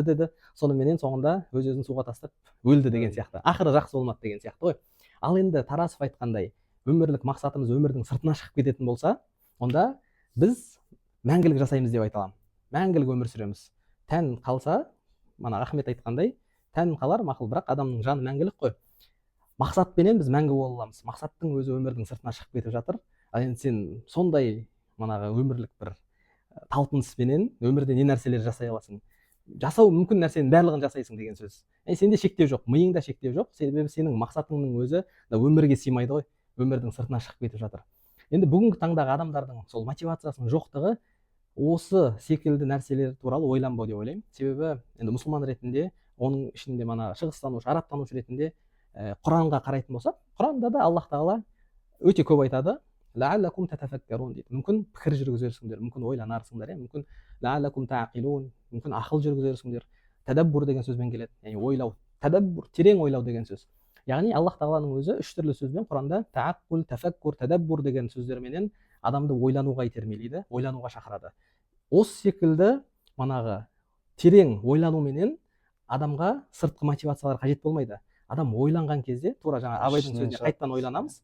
деді, соныменен соңында өз-өзін суға тастап өлді деген сияқты. Ақыры жақсы болмады деген сияқты ғой. Ал енді Тарасов айтқандай, өмірлік мақсатымыз өмірдің сыртына шығып кететін болса, онда біз мәңгілік жасаймыз деп айта аламын. Мәңгілік өмір сүреміз. Тән қалса, мана Ахмет айтқандай, тән қалар мақұл, бірақ адамның жаны мәңгілік қой. Мақсатпенен біз мәңгі бола аламыз. Мақсаттың өзі өмірдің сыртына шығып кетіп жатыр. Ал енді сен сондай манағы өмірлік бір талпыныспенен өмірде не нәрселер жасай аласың? Жасау мүмкін нәрсенің барлығын жасайсың деген сөз. Сенде шектеу жоқ, миыңда шектеу жоқ, себебі сенің мақсатыңның өзі өмірге сыймайды ғой, өмірдің сыртына шығып кетіп жатыр. Енді бүгінгі таңдағы адамдардың сол мотивациясының жоқтығы осы секілді нәрселер туралы ойланбау деп ойлаймын. Себебі енді мұсылман ретінде, оның ішінде мана шығыстанушы, арабтанушы ретінде Құранға қарайтын болсақ, Құранда да Аллах тағала өте көп айтады. Лааллакум татафаккарун дейді. Мүмкін пікір жүргізерсіңдер, мүмкін ойланарсыңдар, мүмкін лааллакум таақилун, мүмкін ақыл жүргізерсіңдер. Тадаббур деген сөзбен келеді. Яғни ойлау, тадаббур, терең ойлау деген сөз. Яғни Аллах тағаланың өзі үш түрлі сөзбен Құранда тааққул, тафаккур, тадаббур деген сөздерменен адамды ойлануға итермелейді, ойлануға шақырады. Осы секілді манағы терең ойлануменен адамға сыртқы мотивациялар қажет болмайды. Адам ойланған кезде, тура жаңа Абайдың сөзіне қайттан ойланамыз,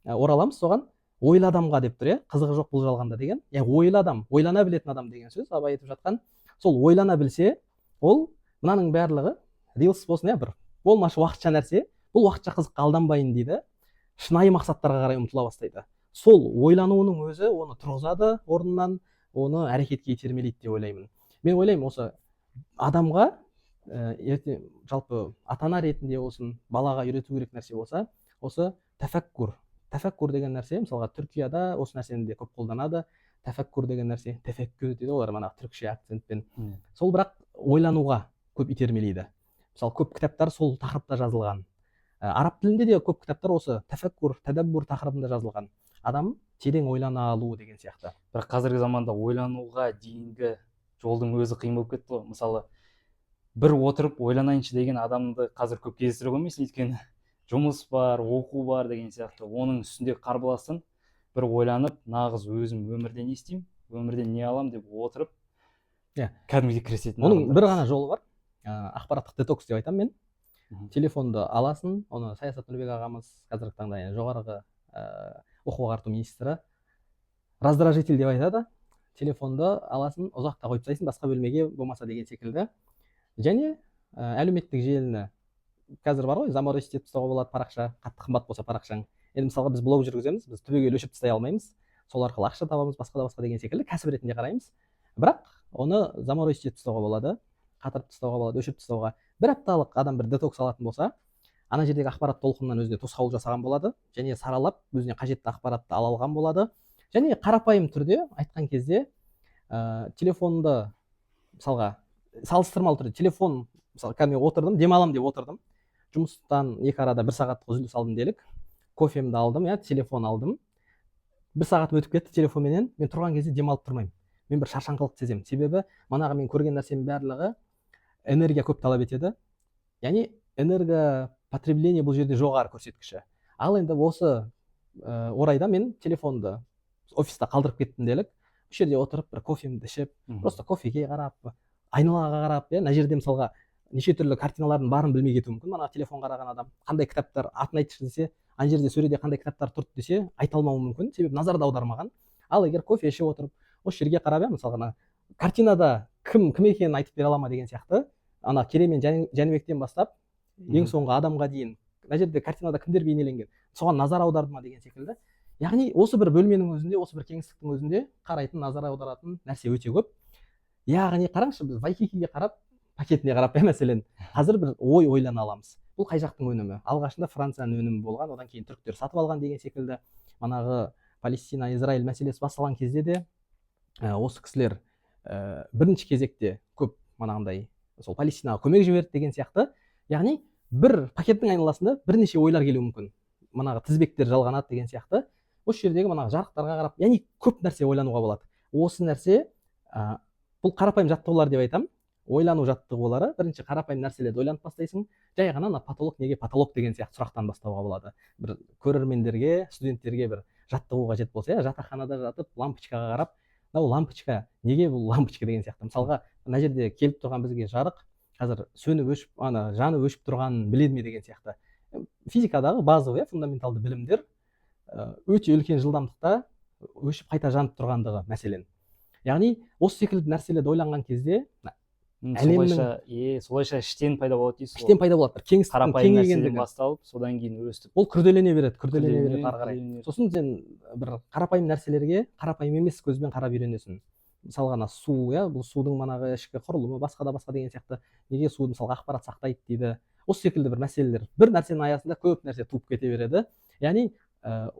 ораламыз соған. Ойлы адамға деп тұр, қызығы жоқ бұл жалғанда деген. Ойлы адам, ойлана білетін адам деген сөз Абай айтып жатқан. Сол ойлана білсе, ол мынаның барлығы рилс болсын, бір болмашы уақытша нәрсе, бұл уақытша қызыққа алданбайын дейді, шынайы мақсаттарға қарай ұмтыла бастайды. Сол ойлануының өзі оны тұрғызады орнынан, оны әрекетке итермелейді деп ойлаймын. Мен ойлаймын, осы адамға жалпы ата-ана ретінде болсын, балаға үйрету керек нәрсе болса, осы тафаккур деген нәрсе, мысалға Түркияда осы нәрсені де көп қолданады. Тафаккур деген нәрсе, тефеккүр дейді олар, мана түркше акцентпен. Сол бірақ ойлануға көп итермелейді. Мысалы, көп кітаптар сол тақырыпта жазылған. Араб тілінде де көп кітаптар осы тафаккур, тадаббур тақырыбында жазылған. Адам терең ойлана алу деген сияқты. Бірақ қазіргі заманда ойлануға дейінгі жолдың өзі қиын болып кетті ғой. Мысалы, бір отырып ойланайыншы деген адамды қазір көп кездестіре қоймайсың, өйткені жұмыс бар, оқу бар деген сияқты. Оның үстінде қарбаласын бір ойланып, нағыз өзім өмірде не істеймін, өмірде не алам деп отырып, кәдімгідей кірісетін. Оның бір ғана жолы бар. Ақпараттық детокс деп айтамын мен. Телефонды аласың, оны Саясат Нұрбек ағамыз қазіргі таңда жоғарғы оқу ағарту министрі раздражитель деп айтады. Телефонды аласың, ұзақта қойып тастайсың, басқа бөлмеге болмаса деген секілді. Және әлеуметтік желіні қазір бар ғой, заморозить етіп тастауға болады парақша, қатты қымбат болса парақшаң. Енді мысалға біз блог жүргіземіз, біз түбегейлі өшіріп тастай алмаймыз. Сол арқылы ақша табамыз, басқа деген секілді кәсіп ретінде қараймыз. Бірақ оны заморозить етіп тастауға болады, қатырып тастауға болады, өшіріп тастауға. Бір апталық адам бір детокс алатын болса, ана жердегі ақпарат толқынынан өзіне тосқауыл жасаған болады, және саралап өзіне қажетті ақпаратты ала алған болады. Және қарапайым түрде айтқан кезде телефонды мысалға салыстырмалы түрде телефон, мысалы, мен отырдым, демалам деп отырдым. Жұмыстан екі арада 1 сағаттық үзіліс алдым делік. Кофемді алдым, телефон алдым. 1 сағат өтіп кетті телефонменен. Мен тұрған кезде демалып тұрмаймын. Мен бір шаршаңқылық сеземін. Себебі манағы мен көрген нәрсенің барлығы энергия көп талап етеді. Яғни энергопотребление бұл жерде жоғары көрсеткіші. Ал енді осы орайда мен телефонды офиста қалдырып кеттім делік. Бұл жерде отырып бір кофемді ішіп, просто кофеге қарап, айналаға қарап, мына жерде мысалға неше түрлі картиналардың барын білмей кетуі мүмкін. Мана телефон қараған адам қандай кітаптар атын айтшы десе, ана жерде сөреде қандай кітаптар тұрды десе, айта алмауы мүмкін, себебі назарды аудармаған. Ал егер кофе ішіп отырып, осы жерге қарап, мысалға картинада кім екенін айтып бере ала ма деген сияқты ана керей мен жәнібектен бастап ең соңғы адамға дейін мына жерде картинада кімдер бейнеленген соған назар аударды ма деген секілді. Яғни осы бір бөлменің өзінде, осы бір кеңістіктің өзінде қарайтын, назар аударатын нәрсе өте көп. Яғни қараңызшы, біз Вайкикиге қарап, пакетіне қарап мәселен қазір бір ой ойлана аламыз. Бұл қай жақтың өнімі? Алғашында Францияның өнімі болған, одан кейін түріктер сатып алған деген секілді. Манағы Палестина, Израиль мәселесі басталған кезде де осы кісілер бірінші кезекте көп манағындай сол Палестинаға көмек жіберді деген сияқты. Яғни бір пакеттің айналасында бірнеше ойлар келуі мүмкін. Манағы тізбектер жалғанады деген сияқты. Осы жердегі манағы жарықтарға қарап, яғни көп нәрсе ойлануға болады. Осы нәрсе бұл қарапайым жаттығулар деп айтамын. Ойлану жаттығулары. Бірінші қарапайым нәрселерді ойланып бастайсың. Жай ғана потолок неге потолок деген сияқты сұрақтан бастауға болады. Бір көрермендерге, студенттерге бір жаттығу қажет болса, жатақханада жатып лампочкаға қарап, мынау лампочка, неге бұл лампочка деген сияқты. Мысалға, мына жерде келіп тұрған бізге жарық қазір сөніп өшіп, жаны өшіп тұрғанын біледі ме деген сияқты. Физикадағы базовый, фундаменталды білімдер өте үлкен жылдамдықта өшіп қайта жанып тұрғандығы мәселен. Яғни осы секілді нәрселерді ойланған кезде солайша іштен пайда болады дейсіз ғой. Іштен пайда болады. Бір кеңістіктің қарапайым нәрседен басталып, содан кейін өстіп. Ол күрделене береді ары қарай. Сосын сен бір қарапайым нәрселерге қарапайым емес көзбен қарап үйренесің. Мысалға ана су, бұл судың манағы ішкі құрылымы, басқа деген сияқты. Неге су мысалға ақпарат сақтайды дейді. Осы секілді бір мәселелер. Бір нәрсенің аясында көп нәрсе туып кете береді. Яғни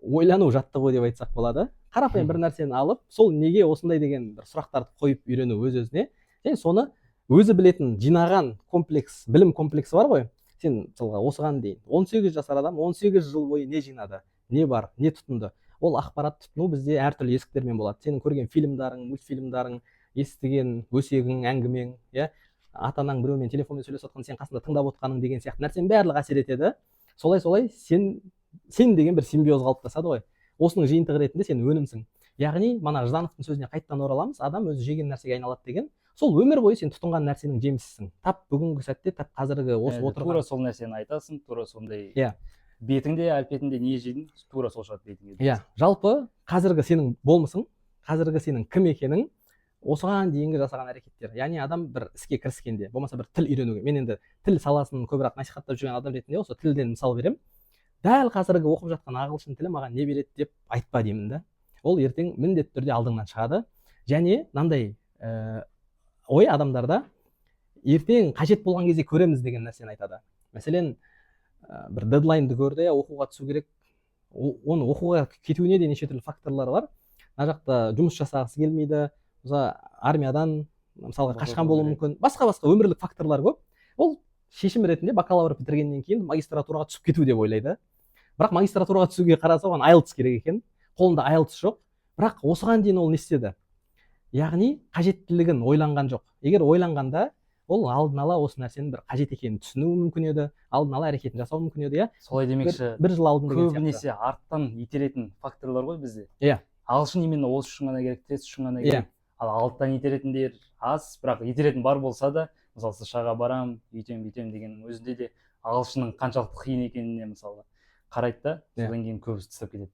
ойлану жаттығу деп айтсақ болады. Қарапайым бір нәрсені алып, сол неге осындай деген бір сұрақтарды қойып үйрену өз-өзіне. Және соны өзі білетін жинаған комплекс, білім комплексі бар ғой. Сен мысалға осыған дейін 18 жасар адам 18 жыл бойы не жинады, не бар, не тұтынды. Ол ақпарат тұтыну бізде әртүрлі есіктермен болады. Сенің көрген фильмдарың, мультфильмдарың, естіген өсегің, әңгімең, ата-анаң біреумен телефонмен сөйлесіп отқан, сен қасында тыңдап отқаның деген сияқты нәрсенің барлығы әсер етеді. Солай сен деген бір симбиоз қалыптасады ғой. Осының жиынтығы ретінде сен өнімсің. Яғни мана Ждановтың сөзіне қайтадан ораламыз, адам өзі жеген нәрсеге айналады деген. Сол өмір бойы сен тұтынған нәрсенің жемісісің. Тап бүгінгі сәтте, тап қазіргі осы отырған. Тура сол нәрсені айтасың, тура сондай. Бетіңде, әлпетінде не жедің, тура сол шығады бетіңде. Жалпы қазіргі сенің болмысың, қазіргі сенің кім екенің, осыған дейінгі жасаған әрекеттер. Яғни адам бір іске кіріскенде, болмаса бір тіл үйренуге. Мен енді тіл саласын көбірек насихаттап жүрген адам ретінде осы тілден мысал беремін. Дәл қазіргі оқып жатқан ағылшын тілі маған не береді деп айтпа деймін да. Ол ертең міндетті түрде алдыңнан шығады. Және мынандай ой адамдарда ертең қажет болған кезде көреміз деген нәрсені айтады. Мәселен, бір дедлайнды көрді, оқуға түсу керек. Оны оқуға кетуіне де неше түрлі факторлар бар. Мына жақта жұмыс жасағысы келмейді, армиядан мысалға қашқан болуы мүмкін. Басқа өмірлік факторлар көп. Ол шешім ретінде бакалавр бітіргеннен кейін магистратураға түсіп кету деп ойлайды. Бірақ магистратураға түсуге қараса, оған IELTS керек екен. Қолында IELTS жоқ. Бірақ осыған дейін ол не істеді? Яғни қажеттілігін ойланған жоқ. Егер ойланғанда, ол алдын ала осы нәрсенің бір қажет екенін түсінуі мүмкін еді, алдын ала әрекетін жасауы мүмкін еді, Солай демекші, бір жыл алдын деген көбінесе арттан итеретін факторлар ғой бізде. Ағылшын именно осы үшін ғана керек, тест үшін ғана керек. Ал алттан итеретіндер аз, бірақ итеретін бар болса да, мысалы США-ға барам, үйтем деген өзінде де ағылшынның қаншалықты қиын екеніне мысалға қарайды да, содан кейін көбісі тастап кетеді.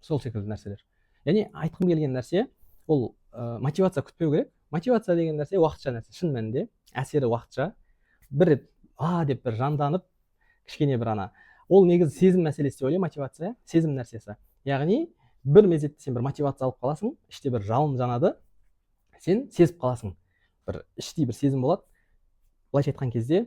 Сол секілді нәрселер. Яғни айтқым келген нәрсе, ол мотивация күтпеу керек. Мотивация деген нәрсе уақытша нәрсе, шын мәнінде әсері уақытша. Бір рет деп бір жанданып, кішкене бір ол негізі сезім мәселесі деп ойлаймын. Мотивация сезім нәрсесі. Яғни бір мезетте сен бір мотивация алып қаласың, іште бір жалын жанады, сен сезіп қаласың. Бір іштей бір сезім болады. Былайша айтқан кезде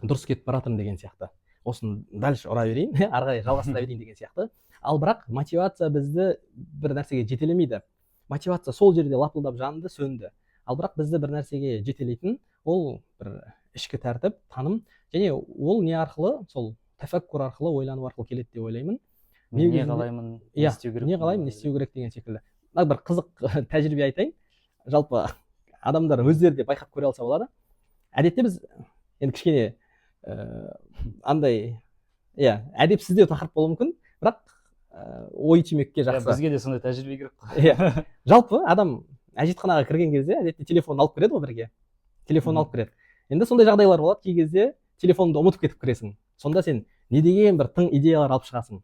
дұрыс кетіп баратырмын деген сияқты. Осын дальше ұра берейін, ары қарай жалғастыра берейін деген сияқты. Ал бірақ мотивация бізді бір нәрсеге жетелемейді. Мотивация сол жерде лапылдап жанды, сөнді. Ал бірақ бізді бір нәрсеге жетелейтін ол бір ішкі тәртіп, таным, және ол не арқылы, сол тәфәккур арқылы, ойлану арқылы келеді деп ойлаймын. Не қалаймын, не істеу керек? Не қалаймын, не істеу керек деген секілді. Бір қызық тәжірибе айтайын. Жалпы адамдар өздері де байқап көре алса болады. Әдетте біз енді кішкене андай әдепсіздеу тақырып болуы мүмкін, бірақ ой түймекке жақсы. Бізге де сондай тәжірибе керек қой. Жалпы адам әжетханаға кірген кезде әдетте телефонын алып кіреді ғой бірге. Телефонын алып кіреді. Енді сондай жағдайлар болады, кей кезде телефоныңды ұмытып кетіп кіресің. Сонда сен не деген бір тың идеялар алып шығасың.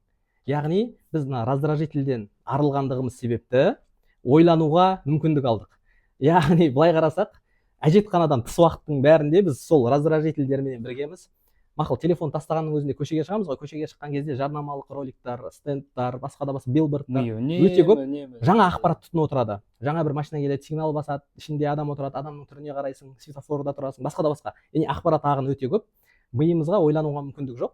Яғни біз мына раздражительден арылғандығымыз себепті ойлануға мүмкіндік алдық. яғни былай қарасақ әжетханадан тыс уақыттың бәрінде біз сол раздражительдермен біргеміз. Мақұл, телефон тастағанның өзінде көшеге шығамыз ғой, көшеге шыққан кезде жарнамалық роликтар, стендтар, басқа да басқа билбордтар өте көп жаңа ақпарат тұтынып отырады. Жаңа бір машина келеді, сигнал басады, ішінде адам отырады, адамның түріне қарайсың, светофорда тұрасың, басқа да басқа. Яғни ақпарат ағыны өте көп. Миымызға ойлануға мүмкіндік жоқ.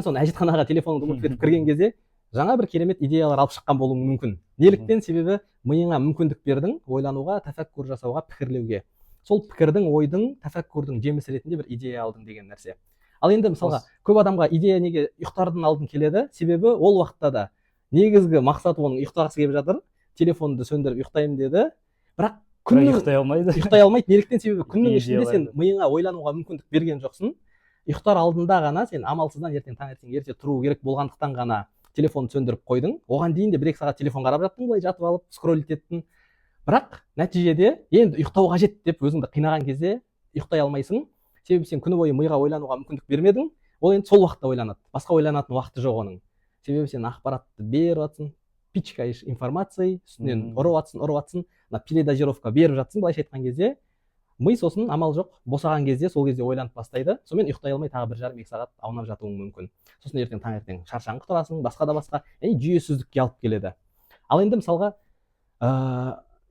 Соны әжетханаға телефоныңды ұмытып кетіп кірген кезде жаңа бір керемет идеялар алып шыққан болуың мүмкін. Неліктен? Себебі миыңа мүмкіндік бердің ойлануға, тәфәккур жасауға, пікірлеуге. Сол пікірдің, ойдың, тәфәккурдың жемісі ретінде бір идея алдың деген нәрсе. Ал енді мысалға көп адамға идея неге ұйықтардың алдын келеді? Себебі ол уақытта да негізгі мақсаты оның ұйықтағысы келіп жатыр, телефонды сөндіріп ұйықтаймын деді, бірақ күннің ұйықтай алмайды. Неліктен? Себебі күннің ішінде сен миыңа ойлануға мүмкіндік берген жоқсың. Ұйықтар алдында ғана сен амалсыздан таңертең ерте тұру керек болғандықтан ғана телефонды сөндіріп қойдың. Оған дейін де 1-2 сағат телефон қарап жаттың, былай жатып алып скроллить еттің. Бірақ нәтижеде енді ұйықтау қажет деп өзіңді қинаған кезде ұйықтай алмайсың. Себебі сен күні бойы миға ойлануға мүмкіндік бермедің. Ол енді сол уақытта ойланады. Басқа ойланатын уақыты жоқ оның. Себебі сен ақпаратты беріп жатсың, пичкаешь информацией, үстінен ұрып жатсың, передозировка беріп жатсың, былайша айтқан кезде ми сосын амал жоқ, босаған кезде сол кезде ойланып бастайды. Сонымен ұйықтай алмай тағы 1,5-2 сағат аунап жатуың мүмкін. Сосын таңертең шаршаңқы тұрасың, басқа да басқа, яғни жүйесіздікке алып келеді. Ал енді мысалға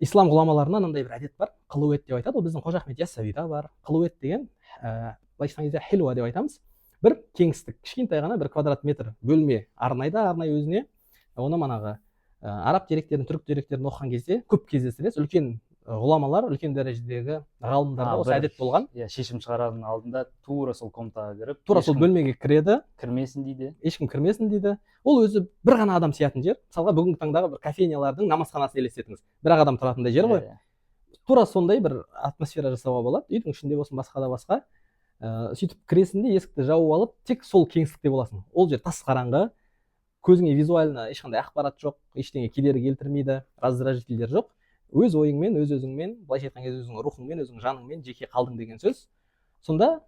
ислам ғұламаларына мынандай бір әдет бар, қылует деп айтады. Ол біздің Қожа Ахмет Яссауида бар. Қылует деген былайша айтқан кезде хилуа деп айтамыз. Бір кеңістік, кішкентай ғана 1 квадрат метр бөлме арнай өзіне. Оны манағы араб деректерін, түрік деректерін оқыған кезде көп кездестіресіз. Үлкен ғұламалар, үлкен дәрежедегі ғалымдарда осы әдет болған. Шешім шығарардың алдында тура сол комнатаға кіріп, тура сол бөлмеге кіреді, кірмесін дейді. Ешкім кірмесін дейді. Ол өзі бір ғана адам сиятын жер. Мысалға бүгінгі таңдағы бір кофейнялардың намазханасын елестетіңіз. Бір-ақ адам тұратындай жер ғой. Тура сондай бір атмосфера жасауға болады. Үйдің ішінде болсын, басқа да басқа. Сөйтіп кіресің де есікті жауып алып, тек сол кеңістікте боласың. Ол жер тас қараңғы. Көзіңе визуально ешқандай ақпарат жоқ, ештеңе кедергі келтірмейді, раздражительдер жоқ. Өз ойыңмен, өз өзіңмен, былайша айтқан кезде өзіңнің рухыңмен, өзіңнің жаныңмен жеке қалдың деген сөз. Сонда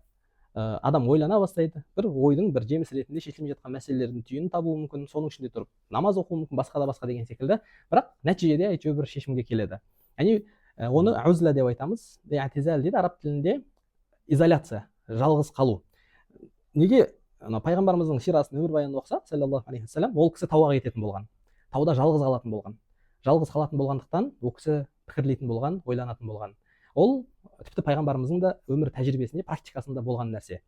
адам ойлана бастайды. Бір ойдың бір жемісі ретінде шешілмей жатқан мәселелердің түйінін табуы мүмкін, соның ішінде тұрып намаз оқуы мүмкін, басқа да басқа деген секілді. Бірақ нәтижеде әйтеуір бір шешімге келеді. Яғни оны аузла деп айтамыз. I'тизал дейді араб тілінде, изоляция, жалғыз қалу. Неге пайғамбарымыздың сирасын, өмірбаянын оқысақ, саллаллаху алейхи уассалам, ол кісі тауға кететін болған. Тауда жалғыз қалатын болған. Жалғыз қалатын болғандықтан ол кісі пікірлейтін болған, ойланатын болған. Ол тіпті пайғамбарымыздың да өмір тәжірибесінде, практикасында болған нәрсе.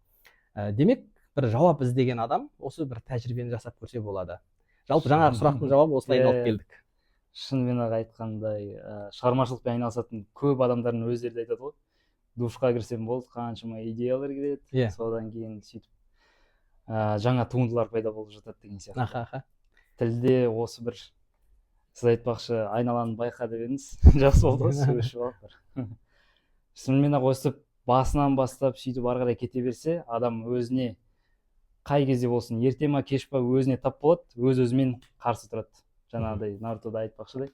Демек, бір жауап іздеген адам осы бір тәжірибені жасап көрсе болады. Жалпы жаңағы сұрақтың жауабы осылай алып келдік. Шынымен ақ айтқандай, шығармашылықпен айналысатын көп адамдардың өздері айтады ғой. Душқа кірсем болды, қаншама идеялар келеді. Содан кейін сөйтіп жаңа туындылар пайда болып жатады деген сияқты. Тілде осы бір сіз айтпақшы айналаны байқа деп едіңіз. Жақсы болды ғой, сөйлесіп алып. Шынымен ақ өстіп басынан бастап сөйтіп ары қарай кете берсе, адам өзіне қай кезде болсын, ерте ма кеш па өзіне тап болады, өз-өзімен қарсы тұрады. Жаңағыдай Нарутода айтпақшыдай,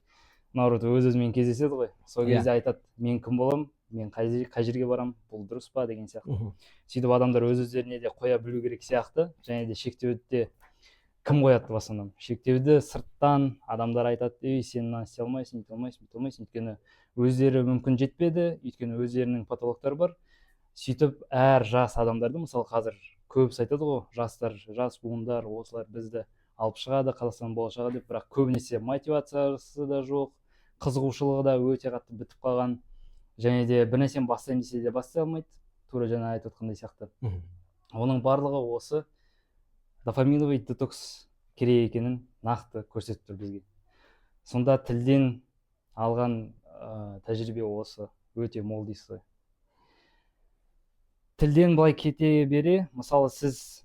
Наруто өз-өзімен кездеседі ғой. Сол кезде айтады, мен кім боламын, мен қай жерге барамын, бұл дұрыс па деген сияқты. Сөйтіп адамдар өз-өздеріне де қоя білу керек сияқты, және де шектеуді кім қояды басынан? Шектеуді сырттан адамдар айтады, сен мынаны істей алмайсың, ете алмайсың, бүйте алмайсың, өйткені өздері мүмкін жетпеді, өйткені өздерінің патологтары бар. Сөйтіп әр жас адамдарды, мысалы қазір көбісі айтады ғой, жастар, жас буындар, осылар бізді алып шығады, Қазақстан болашағы деп, бірақ көбінесе мотивациясы да жоқ, қызығушылығы да өте қатты бітіп қалған, және де бір нәрсені бастаймын десе де бастай алмайды, тура жаңа айтып отқандай сияқты. Оның барлығы осы дофаминовый детокс керек екенін нақты көрсетіп тұр бізге. Сонда тілден алған тәжірибе осы өте мол дейсіз ғой. Тілден былай кете бере, мысалы сіз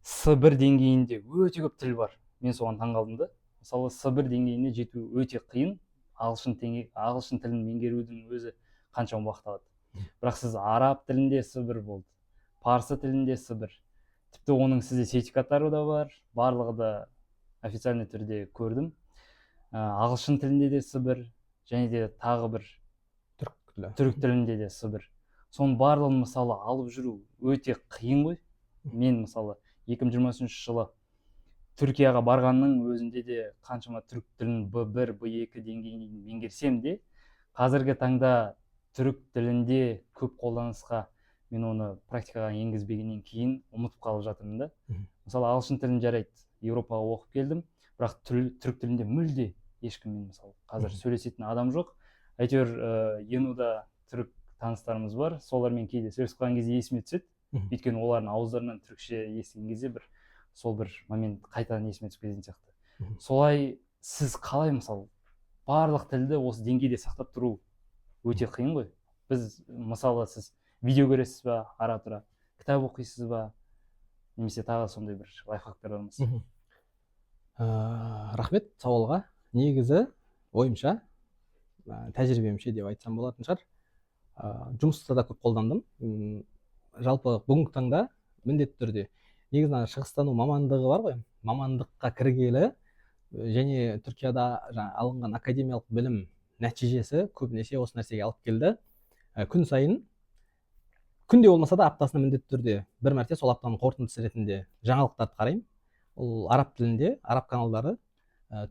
С1 деңгейінде өте көп тіл бар. Мен соған таңғалдым да. Мысалы С1 деңгейіне жету өте қиын. Ағылшын тілін меңгерудің өзі қаншама уақыт алады. Бірақ сіз араб тілінде С1 болды, парсы тілінде С1. Тіпті оның сізде сертификаттары да бар, барлығы да официальный түрде көрдім. Ағылшын тілінде де С1, және де тағы бір түрік тілінде де С1. Соның барлығын мысалы алып жүру өте қиын ғой. Мен мысалы 2023 жылы Түркияға барғанның өзінде де қаншама түрік тілін B1, B2 деңгейін меңгерсем де, қазіргі таңда түрік тілінде көп қолданысқа мен оны практикаға енгізбегеннен кейін ұмытып қалып жатырмын да. Мысалы ағылшын тілін жарайды, Еуропаға оқып келдім, бірақ түрік тілінде мүлде ешкіммен мысалы қазір сөйлесетін адам жоқ. Әйтеуір енуда түрік таныстарымыз бар, солармен кейде сөйлесіп қалған кезде есіме түседі. Өйткені олардың ауыздарынан түрікше естіген кезде сол бір момент қайтадан есіме түсіп кететін сияқты. Солай сіз қалай мысалы барлық тілді осы деңгейде сақтап тұру өте қиын ғой. Біз мысалы сіз видео көресіз ба ара тұра, кітап оқисыз ба, немесе тағы сондай бір лайфхактар бар ма? Рахмет сауалға. Негізі ойымша, тәжірибемше деп айтсам болатын шығар, жұмыста да көп қолдандым. Жалпы бүгінгі таңда міндетті түрде негізі шығыстану мамандығы бар ғой, мамандыққа кіргелі және Түркияда алынған академиялық білім нәтижесі көбінесе осы нәрсеге алып келді. Күн сайын, күнде болмаса да аптасына міндетті түрде бір мәрте сол аптаның қорытындысы ретінде жаңалықтарды қараймын. Ол араб тілінде, араб каналдары,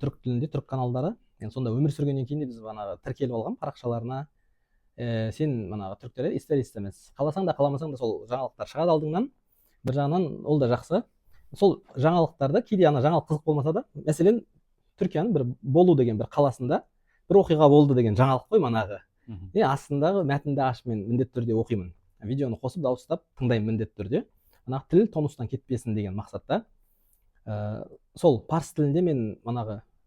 түрік тілінде, түрік каналдары. Сонда өмір сүргеннен кейін де біз тіркеліп алған парақшаларына сен түріктер істер-істемес, қаласаң да қаламасаң да сол жаңалықтар шығады алдыңнан. Бір жағынан ол да жақсы. Сол жаңалықтарды кейде жаңалық қызық болмаса да, мәселен Түркияның бір болу деген бір қаласында бір оқиға болды деген жаңалық қой манағы. Астындағы мәтінді ашып мен міндетті түрде оқимын. Видеоны қосып дауыстап тыңдаймын міндетті түрде. Тіл тонустан кетпесін деген мақсатта. Сол парсы тілінде мен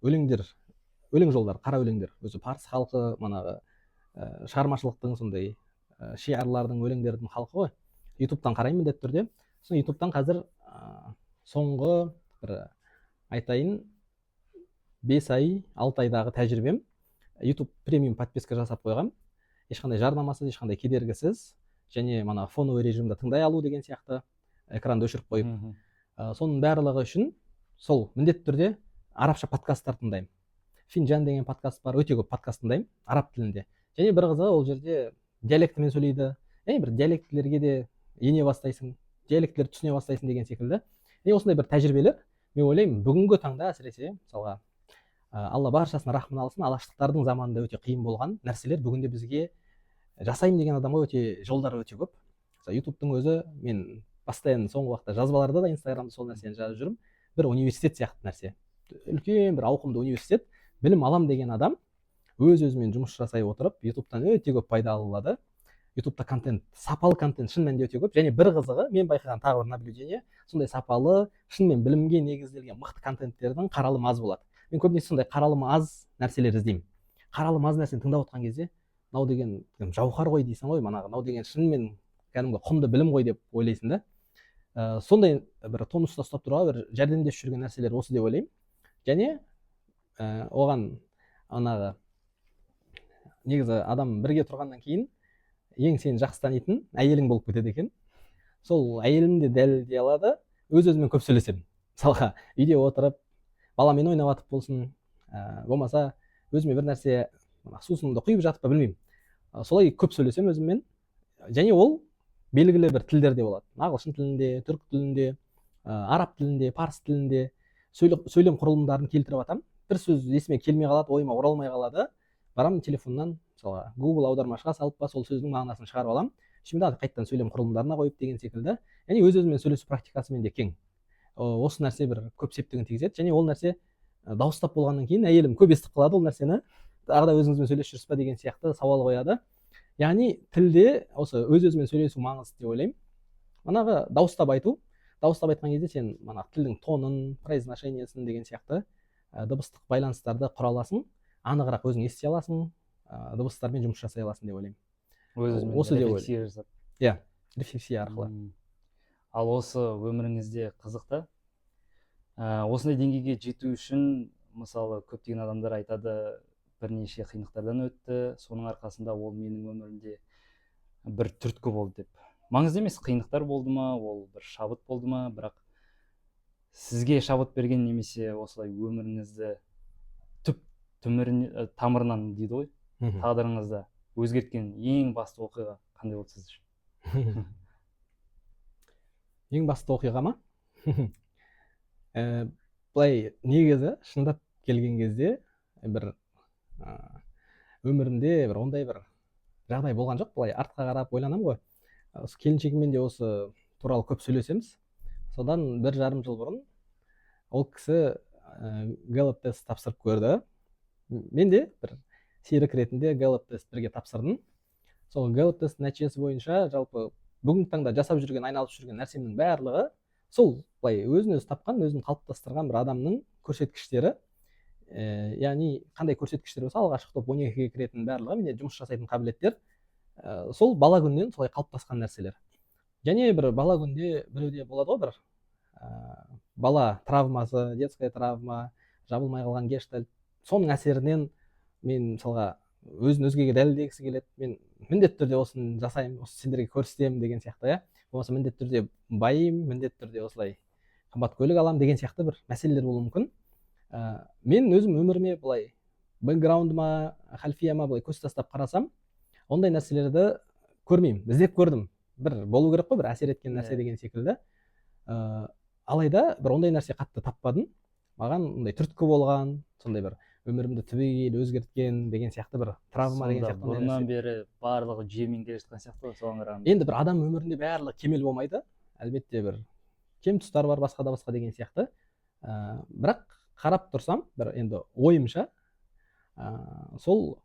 өлең жолдар, қара өлеңдер, өзі парсы халқы шығармашылықтың сондай шиарлардың, өлеңдердің халқы ғой. ютубтан қараймын міндетті түрде. Сосын ютубтан қазір соңғы бір айтайын 5 ай, 6 айдағы тәжірибем, YouTube премиум подписка жасап қойғам. Ешқандай жарнамасыз, ешқандай кедергісіз, және фоновый режимде тыңдай алу деген сияқты, экранды өшіріп қойып. Соның барлығы үшін сол міндетті түрде арабша подкасттар тыңдаймын. Финжан деген подкаст бар, өте көп подкаст тыңдаймын араб тілінде. Және бір қызығы ол жерде диалектімен сөйлейді. Бір диалектілерге де ене бастайсың, диалектілерді түсіне бастайсың деген секілді. Осындай бір тәжірибелер, мен ойлаймын, бүгінгі таңда әсіресе, мысалға, Алла баршасына рахмын алсын, алаштықтардың заманында өте қиын болған нәрселер бүгінде бізге жасаймын деген адамға өте жолдары өте көп. ютубтың өзі, мен постоянно соңғы уақытта жазбаларда да, инстаграмда сол нәрсені жазып жүрмін. Бір университет сияқты нәрсе. Үлкен бір ауқымды университет. Білім алам деген адам өз-өзімен жұмыс жасай отырып, ютубтан өте көп пайда алады. ютубта контент, сапалы контент шын мәнінде өте көп. Және бір қызығы, мен байқаған тағы бір наблюдение, сондай сапалы, шынымен білімге негізделген мықты контенттердің қаралымы аз болады. Мен көбінесе сондай қаралымы аз нәрселер іздеймін. Қаралымы аз нәрсені тыңдап отқан кезде, мынау деген жауһар ғой дейсің ғой, мынау деген шынымен кәдімгі құнды білім ғой деп ойлайсың да. Сондай бір тонуста ұстап тұруға бір жәрдемдесіп жүрген нәрселер осы деп ойлаймын. Және оған негізі адам бірге тұрғаннан кейін ең сені жақсы танитын әйелің болып кетеді екен. Сол әйелім де дәлелдей алады, өз-өзімен көп сөйлесемін. Мысалға, үйде отырып, баламен ойнап атып болсын, болмаса өзіме бір нәрсе сусынымды құйып жатып па білмеймін. Солай көп сөйлесем өзіммен. Және ол белгілі бір тілдерде болады. Ағылшын тілінде, түрік тілінде, араб тілінде, парсы тілінде сөйлем құрылымдарын келтіріп атам. Бір сөз есіме келмей қалады, ойыма оралмай қалады. Барам телефоннан, мысалға, Google аудармашыға салып па, сол сөздің мағынасын шығарып алам. Ішімде қайттан сөйлем құрылымдарына қойып деген секілді. Және өз-өзімен сөйлесу практикасымен де кең. Осы нәрсе бір көп септігін тигізеді. Және ол нәрсе дауыстап болғаннан кейін әйелім көп естіп қалады ол нәрсені. Тағы да өзіңізбен сөйлесіп жүрсіз ба деген сияқты сауал қояды. Яғни тілде осы өз-өзімен сөйлесу маңызды деп ойлаймын. Дауыстап айту. Дауыстап айтқан кезде сен тілдің тонын, произношениесін деген сияқты дыбыстық байланыстарды құра аласың, анығырақ өзің ести аласың, дыбыстармен жұмыс жасай аласың деп ойлаймын. Осы деп ойлаймын. Рефлексия арқылы. Ал осы өміріңізде қызықта, осындай деңгейге жету үшін, мысалы, көптеген адамдар айтады, бірнеше қиындықтардан өтті, соның арқасында ол менің өмірімде бір түрткі болды деп. Маңызды емес, қиындықтар болды ма, ол бір шабыт болды ма, бірақ сізге шабыт берген немесе осылай өміріңізді тамырынан дейді ғой, тағдырыңызды өзгерткен ең басты оқиға қандай болды сіз үшін? Ең басты оқиға ма? Былай негізі шындап келген кезде бір өмірімде бір ондай бір жағдай болған жоқ. Былай артқа қарап ойланамын ғой. Осы келіншегіммен де осы туралы көп сөйлесеміз. Содан 1,5 жыл бұрын ол кісі Gallup тест тапсырып көрді. Мен де бір серік ретінде Gallup тест бірге тапсырдым. Сол Gallup тест нәтижесі бойынша жалпы бүгінгі таңда жасап жүрген, айналып жүрген нәрсемнің барлығы сол былай өзін өзі тапқан, өзін қалыптастырған бір адамның көрсеткіштері. Яғни қандай көрсеткіштер болса, алғашқы топ 12-ге кіретін барлығы, менде жұмыс жасайтын қабілеттер сол бала күннен солай қалыптасқан нәрселер. Және бір бала күнде біреуде болады ғой, бір бала травмасы, детская травма, жабылмай қалған гештальт, соның әсерінен мен мысалға өзін өзгеге дәлелдегісі келеді. Мен міндетті түрде осыны жасаймын, осы сендерге көрсетемін деген сияқты, иә. Болмаса міндетті түрде байимын, міндетті түрде осылай қымбат көлік аламын деген сияқты бір мәселелер болуы мүмкін. Мен өзім өміріме былай бэкграундыма, хальфияма былай көз тастап қарасам, ондай нәрселерді көрмеймін. Іздеп көрдім. Бір болу керек қой, бір әсер еткен нәрсе деген секілді. Алайда бір ондай нәрсе қатты таппадым. Маған ондай түрткі болған, сондай бір өмірімді түбегейлі өзгерткен деген сияқты бір травма деген сияқты. Бұрыннан бері барлығы жүйемен келе жатқан сияқты ғой, соған қарағанда. Енді бір адам өмірінде барлығы кемел болмайды. Әлбетте бір кем тұстар бар, басқа деген сияқты. Бірақ қарап тұрсам, бір енді ойымша, сол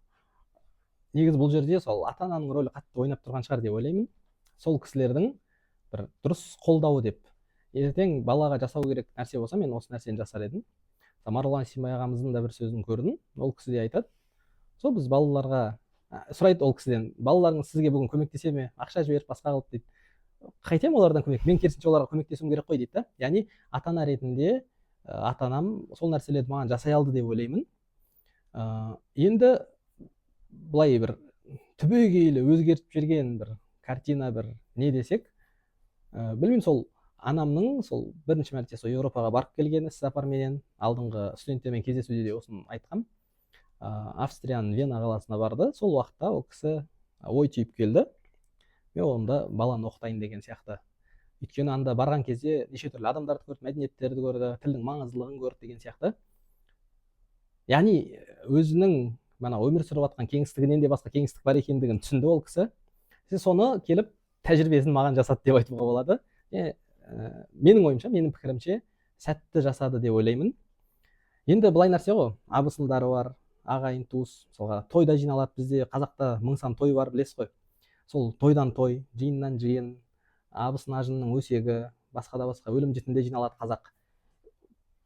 негізі бұл жерде сол ата-ананың рөлі қатты ойнап тұрған шығар деп ойлаймын. Сол кісілердің бір дұрыс қолдауы деп. Ертең балаға жасау керек нәрсе болса, мен осы нәрсені жасар едім. Марғұлан Симай ағамыздың да бір сөзін көрдім. Ол кісі де айтады, сол біз балаларға сұрайды ол кісіден, балаларыңыз сізге бүгін көмектесе ме, ақша жіберіп басқа қылып дейді. Қайтем олардан көмек, мен керісінше оларға көмектесуім керек қой дейді. Яғни ата-ана ретінде ата-анам сол нәрселерді маған жасай алды деп ойлаймын. Енді былай бір түбегейлі өзгертіп жіберген бір картина, бір не десек, білмеймін, сол анамның сол бірінші мәрте сол Еуропаға барып келгені іссапарменен, алдыңғы студенттермен кездесуде де осыны айтқам. Австрияның Вена қаласына барды. Сол уақытта ол кісі ой түйіп келді. Мен онда баланы оқытайын деген сияқты. Өйткені анда барған кезде неше түрлі адамдарды көрді, мәдениеттерді көрді, тілдің маңыздылығын көрді деген сияқты. Яғни өзінің өмір сүріп жатқан кеңістігінен де басқа кеңістік бар екендігін түсінді ол кісі. Соны келіп тәжірибесін маған жасады деп айтуға болады. Менің ойымша, менің пікірімше сәтті жасады деп ойлаймын. Енді былай нәрсе ғой, абысындары бар, ағайын туыс, мысалға тойда жиналады. Бізде қазақта 1000 сан той бар, білесіз ғой. Сол тойдан той, жиыннан жиын, абысын ажынның өсегі, басқа өлім жітімде жиналады қазақ.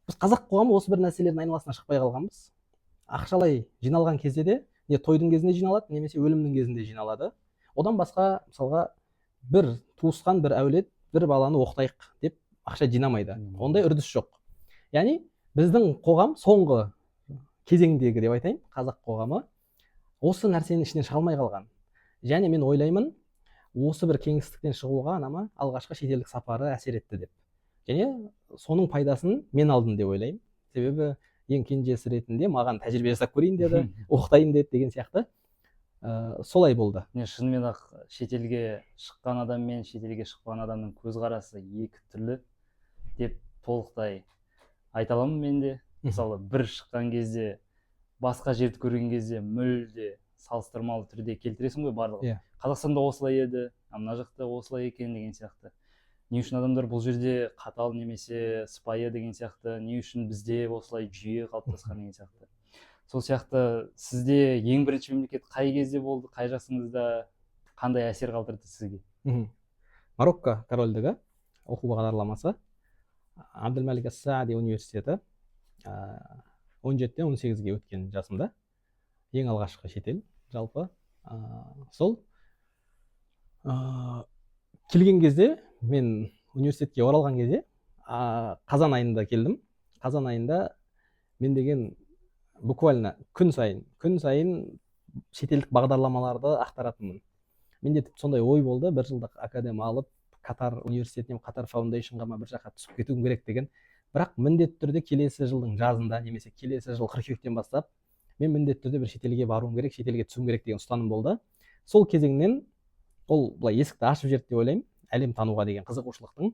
Біз қазақ қоғамы осы бір нәрселердің айналасына шықпай қалғанбыз. Ақшалай жиналған кезде де не тойдың кезінде жиналады, немесе өлімнің кезінде жиналады. Одан басқа мысалға бір туысқан, бір әулет бір баланы оқытайық деп ақша жинамайды. Ондай үрдіс жоқ. Яғни біздің қоғам соңғы кезеңдегі деп айтайын, қазақ қоғамы осы нәрсенің ішінен шыға алмай қалған. Және мен ойлаймын, осы бір кеңістіктен шығуға анама алғашқы шетелдік сапары әсер етті деп. Және соның пайдасын мен алдым деп ойлаймын. Себебі ең кенжесі ретінде маған тәжірибе жасап көрейін деді, оқытайын деді деген сияқты. Солай болды. Шынымен ақ шетелге шыққан адам мен шетелге шықпаған адамның көзқарасы екі түрлі деп толықтай айта аламын мен де. Мысалы, бір шыққан кезде, басқа жерді көрген кезде мүлде салыстырмалы түрде келтіресің ғой барлығы. Қазақстанда осылай еді, мына жақта осылай екен деген сияқты. Не үшін адамдар бұл жерде қатал немесе сыпайы деген сияқты, не үшін бізде осылай жүйе қалыптасқан деген сияқты. Сол сияқты сізде ең бірінші мемлекет қай кезде болды, қай жасыңызда, қандай әсер қалдырды сізге? Марокко корольдігі оқу бағдарламасы, Абдельмалик ас-Саади университеті, 17-тен 18-ге өткен жасымда, ең алғашқы шетел жалпы. Сол келген кезде, мен университетке оралған кезде, қазан айында келдім. Қазан айында мен деген буквально күн сайын шетелдік бағдарламаларды ақтаратынмын. Менде сондай ой болды, бір жылдық академ алып, Катар университетінен Катар фаундейшнға бір жаққа түсіп кетуім керек деген. Бірақ міндетті түрде келесі жылдың жазында, немесе келесі жыл қыркүйектен бастап, мен міндетті түрде бір шетелге баруым керек, шетелге түсуім керек деген ұстаным болды. Сол кезеңнен ол былай есікті ашып жіберді деп ойлаймын, әлем тануға деген қызығушылықтың.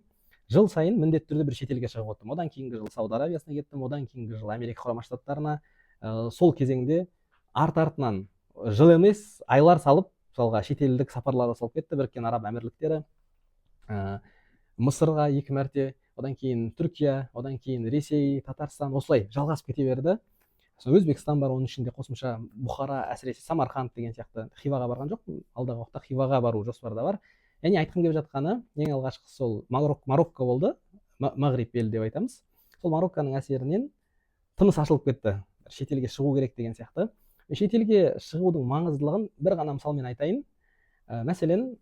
Жыл сайын міндетті түрде бір шетелге шығып отырдым. Одан кейінгі жыл Сауд Арабиясына кеттім, одан кейінгі жыл Америка құрама штаттарына. Сол кезеңде артынан жыл емес айлар салып мысалға шетелдік сапарларға салып кетті. Біріккен Араб Әмірліктері, Мысырға 2 мәрте, одан кейін Түркия, одан кейін Ресей, Татарстан, осылай жалғасып кете берді. Өзбекстан бар, оның ішінде қосымша Бұхара, әсіресе Самарқанд деген сияқты. Хиваға барған жоқпын, алдағы уақытта Хиваға бару жоспарда бар. Яғни айтқым келіп жатқаны, ең алғашқысы сол Марокко болды, Мағриб елі деп айтамыз. Сол Марокконың әсерінен тыныс ашылып кетті, шетелге шығу керек деген сияқты. Шетелге шығудың маңыздылығын бір ғана мысалмен айтайын. Мәселен,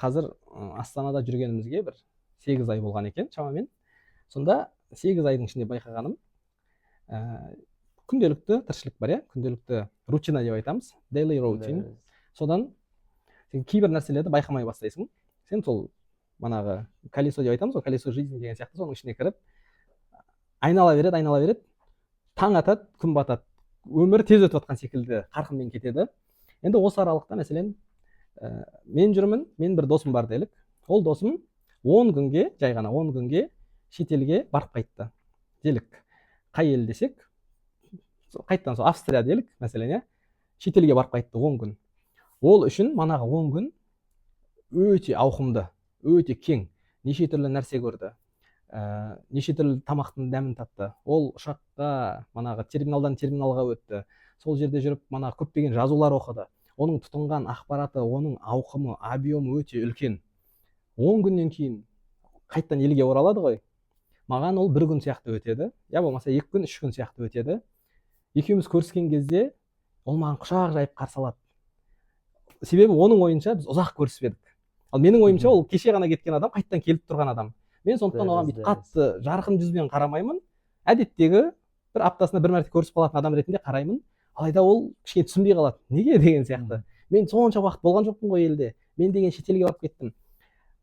қазір Астанада жүргенімізге бір 8 ай болған екен шамамен. Сонда 8 айдың ішінде байқағаным, күнделікті тіршілік бар, иә, күнделікті рутина деп айтамыз, daily routine. Содан сен кейбір нәрселерді байқамай бастайсың. Сен сол манағы колесо деп айтамыз ғой, колесо жизни деген сияқты, соның ішіне кіріп айнала береді, таң атады, күн батады, өмір тез өтіп жатқан секілді қарқынмен кетеді. Енді осы аралықта мәселен мен жүрмін, мен бір досым бар делік. Ол досым 10 күнге, жай ғана 10 күнге шетелге барып қайтты делік. Қай ел десек, қайттан сол Австрия делік мәселен, иә, шетелге барып қайтты 10 күн. Ол үшін манағы 10 күн өте ауқымды, өте кең, неше түрлі нәрсе көрді, неше түрлі тамақтың дәмін татты. Ол ұшаққа манағы терминалдан терминалға өтті. Сол жерде жүріп манағы көптеген жазулар оқыды. Оның тұтынған ақпараты, оның ауқымы, объемы өте үлкен. 10 күннен кейін қайттан елге оралады ғой. Маған ол 1 күн сияқты өтеді, я болмаса 2 күн, 3 күн сияқты өтеді. Екеуміз көріскен кезде ол маған құшақ жайып қарсы алады. Себебі оның ойынша біз ұзақ көріспедік. Ал менің ойымша ол кеше ғана кеткен адам, қайттан келіп тұрған адам. Мен сондықтан оған бүйтіп қатты жарқын жүзбен қарамаймын. Әдеттегі бір аптасына 1 мәрте көрісіп қалатын адам ретінде қараймын. Алайда ол кішкене түсінбей қалады. Неге деген сияқты. Мен сонша уақыт болған жоқпын ғой елде. Мен деген шетелге барып кеттім.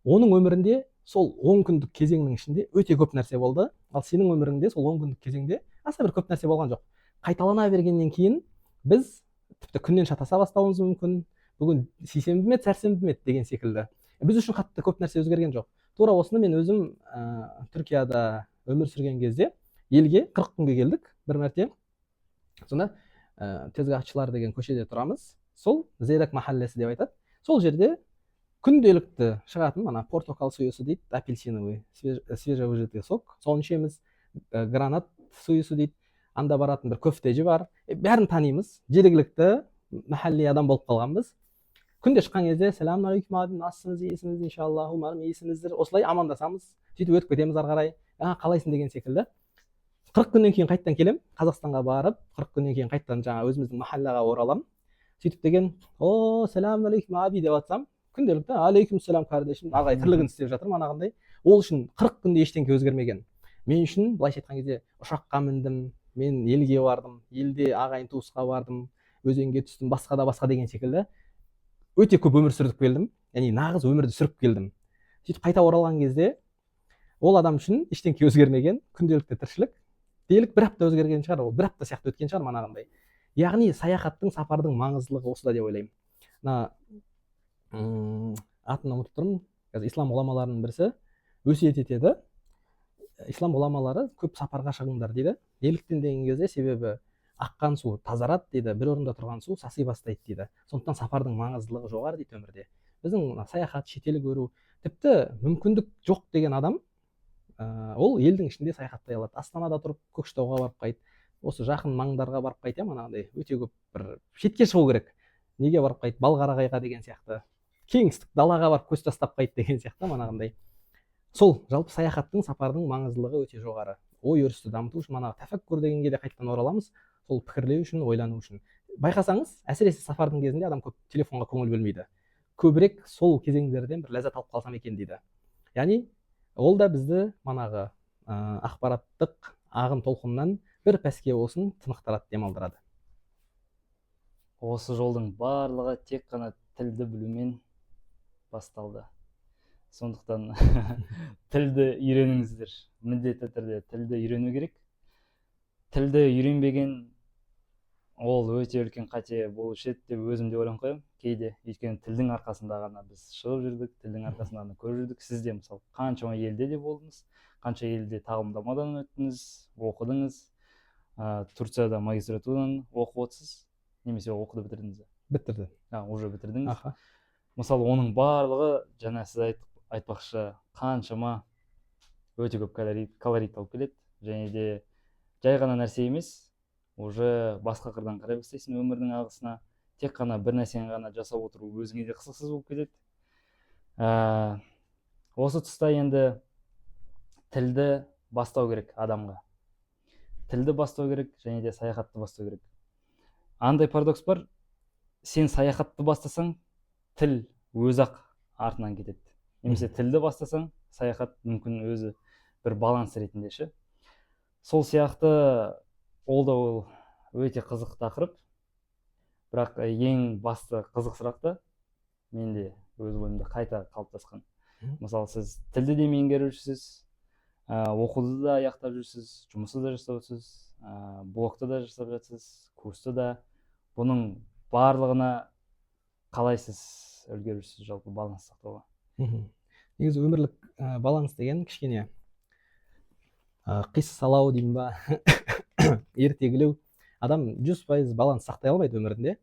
Оның өмірінде сол 10 күндік кезеңнің ішінде өте көп нәрсе болды. Ал сенің өміріңде сол 10 күндік кезеңде аса бір көп нәрсе болған жоқ. Қайталана бергеннен кейін біз тіпті күннен шатаса бастауымыз мүмкін. Бүгін сейсенбі ме, сәрсенбі ме деген секілді. Біз үшін қатты көп нәрсе өзгерген жоқ. Тура осыны мен өзім Түркияда өмір сүрген кезде елге 40 күнге келдік бір мәрте. Сонда Тезгахчылар деген көшеде тұрамыз. Сол Зейрак махаллесі деп айтады. Сол жерде күнделікті шығатын мана портокал суюсы дейді, апельсиновый, свежевыжатый сок, соны ішеміз. Гранат суюсы дейді. Анда баратын бір көфтежі бар. Бәрін танимыз. Жергілікті махалли адам болып қалғанбыз. Күнде шыққан кезде сәлам алейкум abi, насылсыңыз, iyisiniz иншалла, umarım iyisiniz, осылай амандасамыз. Сөйтіп өтіп кетеміз ары қарай. Қалайсың деген секілді. 40 күннен кейін қайттан келем, Қазақстанға барып, 40 күннен кейін қайттан жаңа өзіміздің махаллаға оралам. Сөйтіп деген, "О, сәлам алейкум abi" деп атсам, күнделікті алейкум сәлам кардешім, ағай тірлігін істеп жатырмын анағындай. Ол үшін 40 күнде ештеңе өзгермеген. Мен үшін былайша айтқан кезде ұшаққа міндім, мен елге бардым, елде ағайын туысқа бардым, өзенге түстім, басқа деген секілді өте көп өмір сүріп келдім. Яғни нағыз өмірді сүріп келдім. Сөйтіп қайта оралған кезде ол адам үшін ештеңе өзгермеген, күнделікті тіршілік. Делік 1 апта өзгерген шығар, ол 1 апта сияқты өткен шығар манағындай. Яғни саяхаттың, сапардың маңыздылығы осыда деп ойлаймын. Атын ұмытып тұрмын. Қазір ислам ғұламаларының бірісі өсиет етеді. Ислам ғұламалары көп сапарға шығыңдар дейді. Неліктен деген кезде себебі аққан су тазарады дейді, бір орында тұрған су саси бастайды дейді. Сондықтан сапардың маңыздылығы жоғары дейді өмірде. Біздің саяхат, шетел көру, тіпті мүмкіндік жоқ деген адам ол елдің ішінде саяхаттай алады. Астанада тұрып Көкшетауға барып қайт, осы жақын маңдарға барып қайт, манағыдай өте көп бір шетке шығу керек. Неге барып қайт? Балқарағайға деген сияқты. Кеңістік далаға барып көз тастап қайт деген сияқты манағындай. Сол жалпы саяхаттың, сапардың маңыздылығы өте жоғары. Ой өрісті дамыту үшін манағы тәфәккүр дегенге де қайттан ораламыз. Сол пікірлеу үшін, ойлану үшін. Байқасаңыз, әсіресе сапардың кезінде адам көп телефонға көңіл бөлмейді. Көбірек сол кезеңдерден бір ләззат алып қалсам екен дейді. Яғни ол да бізді манағы ақпараттық ағын толқыннан бір пәске болсын тынықтырады, демалдырады. Осы жолдың барлығы тек қана тілді білумен басталды. Сондықтан тілді үйреніңіздер. Міндетті түрде тілді үйрену керек. Тілді үйренбеген ол өте үлкен қате болушы еді деп өзім де ойланып қоямын кейде. Өйткені тілдің арқасында ғана біз шығып жүрдік, тілдің арқасында ғана көріп жүрдік. Сіз де мысалы қаншама елде де болдыңыз, қанша елде тағылымдамадан өттіңіз, оқыдыңыз, Турцияда магистратурадан оқып отырсыз. немесе оқуды бітірдіңіз бе? Бітірді. Уже бітірдіңіз. Аха. Мысалы оның барлығы жаңа сіз айтпақшы қаншама өте көп калорий алып келеді, және де жай ғана нәрсе емес, уже басқа қырдан қарай бастайсың өмірдің ағысына. Тек қана бір нәрсені ғана жасап отыру өзіңе де қызықсыз болып кетеді. Осы тұста енді тілді бастау керек адамға. Тілді бастау керек, және де саяхатты бастау керек. Андай парадокс бар, сен саяхатты бастасаң, тіл өзі-ақ артынан кетеді. Немесе тілді бастасаң, саяхат мүмкін өзі бір баланс ретінде ше. Сол сияқты ол да өте қызық тақырып. Бірақ ең басты қызық сұрақты менде өз ойымда қайта қалыптасқан. Мысалы, сіз тілді де меңгерушісіз, оқуды да аяқтап жүрсіз, жұмысты да жасап жүрсіз, блогты да жасап жатсыз, курсты да. Бұның барлығына қалай сіз үлгересіз жалпы баланс сақтауға? Негізі өмірлік баланс деген кішкене қиссалау деймін ба, ертегілеу. Адам 100% баланс сақтай алмайды өмірінде.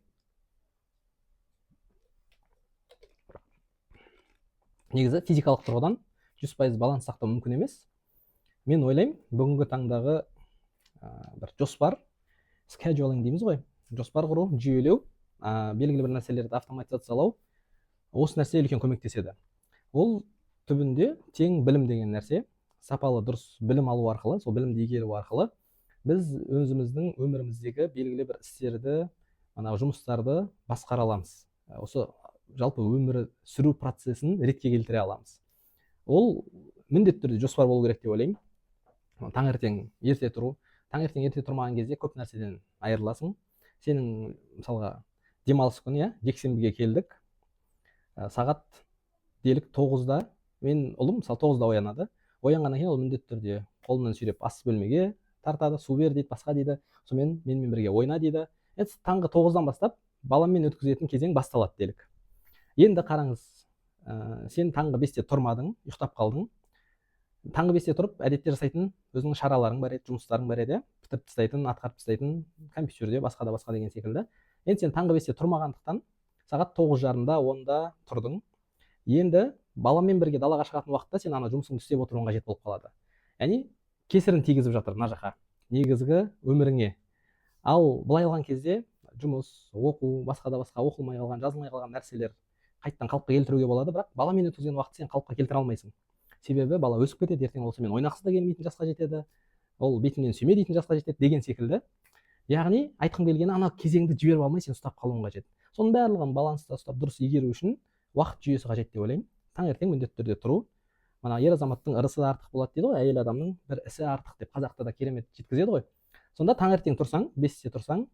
Негізі физикалық тұрғыдан 100% баланс сақтау мүмкін емес. Мен ойлаймын, бүгінгі таңдағы бір жоспар, scheduling дейміз ғой, жоспар құру, жүйелеу, белгілі бір нәрселерді автоматизациялау, осы нәрсе үлкен көмектеседі. Ол түбінде тең білім деген нәрсе. Сапалы дұрыс білім алу арқылы, сол білімді игеру арқылы біз өзіміздің өміріміздегі белгілі бір істерді, жұмыстарды басқара аламыз. Осы жалпы өмір сүру процесін ретке келтіре аламыз. Ол міндетті түрде жоспар болу керек деп ойлаймын. Таңертең ерте тұру. Таңертең ерте тұрмаған кезде көп нәрседен айырыласың. Сенің мысалға демалыс күні, жексенбіге келдік. Сағат делік 9-да, мен ұлым мысалы 9-да оянады. Оянғаннан кейін ол міндетті түрде қолымнан сүйреп ас бөлмеге тартады, су бер дейді, басқа дейді. Сонымен менімен бірге ойна дейді. Таңғы 9-дан бастап баламмен өткізетін кезең басталады делік. Енді қараңыз, сен таңғы 5-те тұрмадың, ұйықтап қалдың. Таңғы 5-те тұрып, әдетте жасайтын өзіңнің шараларың бар еді, жұмыстарың бар еді, бітіріп тастайтын, атқарып тастайтын, компьютерде, басқа да басқа деген секілді. Енді сен таңғы 5-те тұрмағандықтан сағат 9:30-да, 10-да тұрдың. Енді баламен бірге далаға шығатын уақытта сен ана жұмысыңды істеп отыруың қажет болып қалады. Яғни кесірін тигізіп жатыр мына жаққа, негізгі өміріңе. Ал былай алған кезде жұмыс, оқу, басқа да басқа оқылмай қалған, жазылмай қалған нәрселер қайттан қалыпқа келтіруге болады, бірақ баламен өткізген уақытты сен қалыпқа келтіре алмайсың. Себебі бала өсіп кетеді, ертең ол сенімен ойнақысы да келмейтін жасқа жетеді, ол бетіңнен сүйме дейтін жасқа жетеді деген секілді. Яғни айтқым келгені, ана кезеңді жіберіп алмай сен ұстап қалуың қажет. Соның барлығын баланста ұстап дұрыс игеру үшін уақыт жүйесі қажет деп ойлаймын. Таңертең міндетті түрде тұру. Мана ер азаматтың ырысы артық болады дейді ғой, әйел адамның бір ісі артық деп қазақта да керемет жеткізеді ғой. Сонда таңертең тұрсаң, 5-те тұрсаң,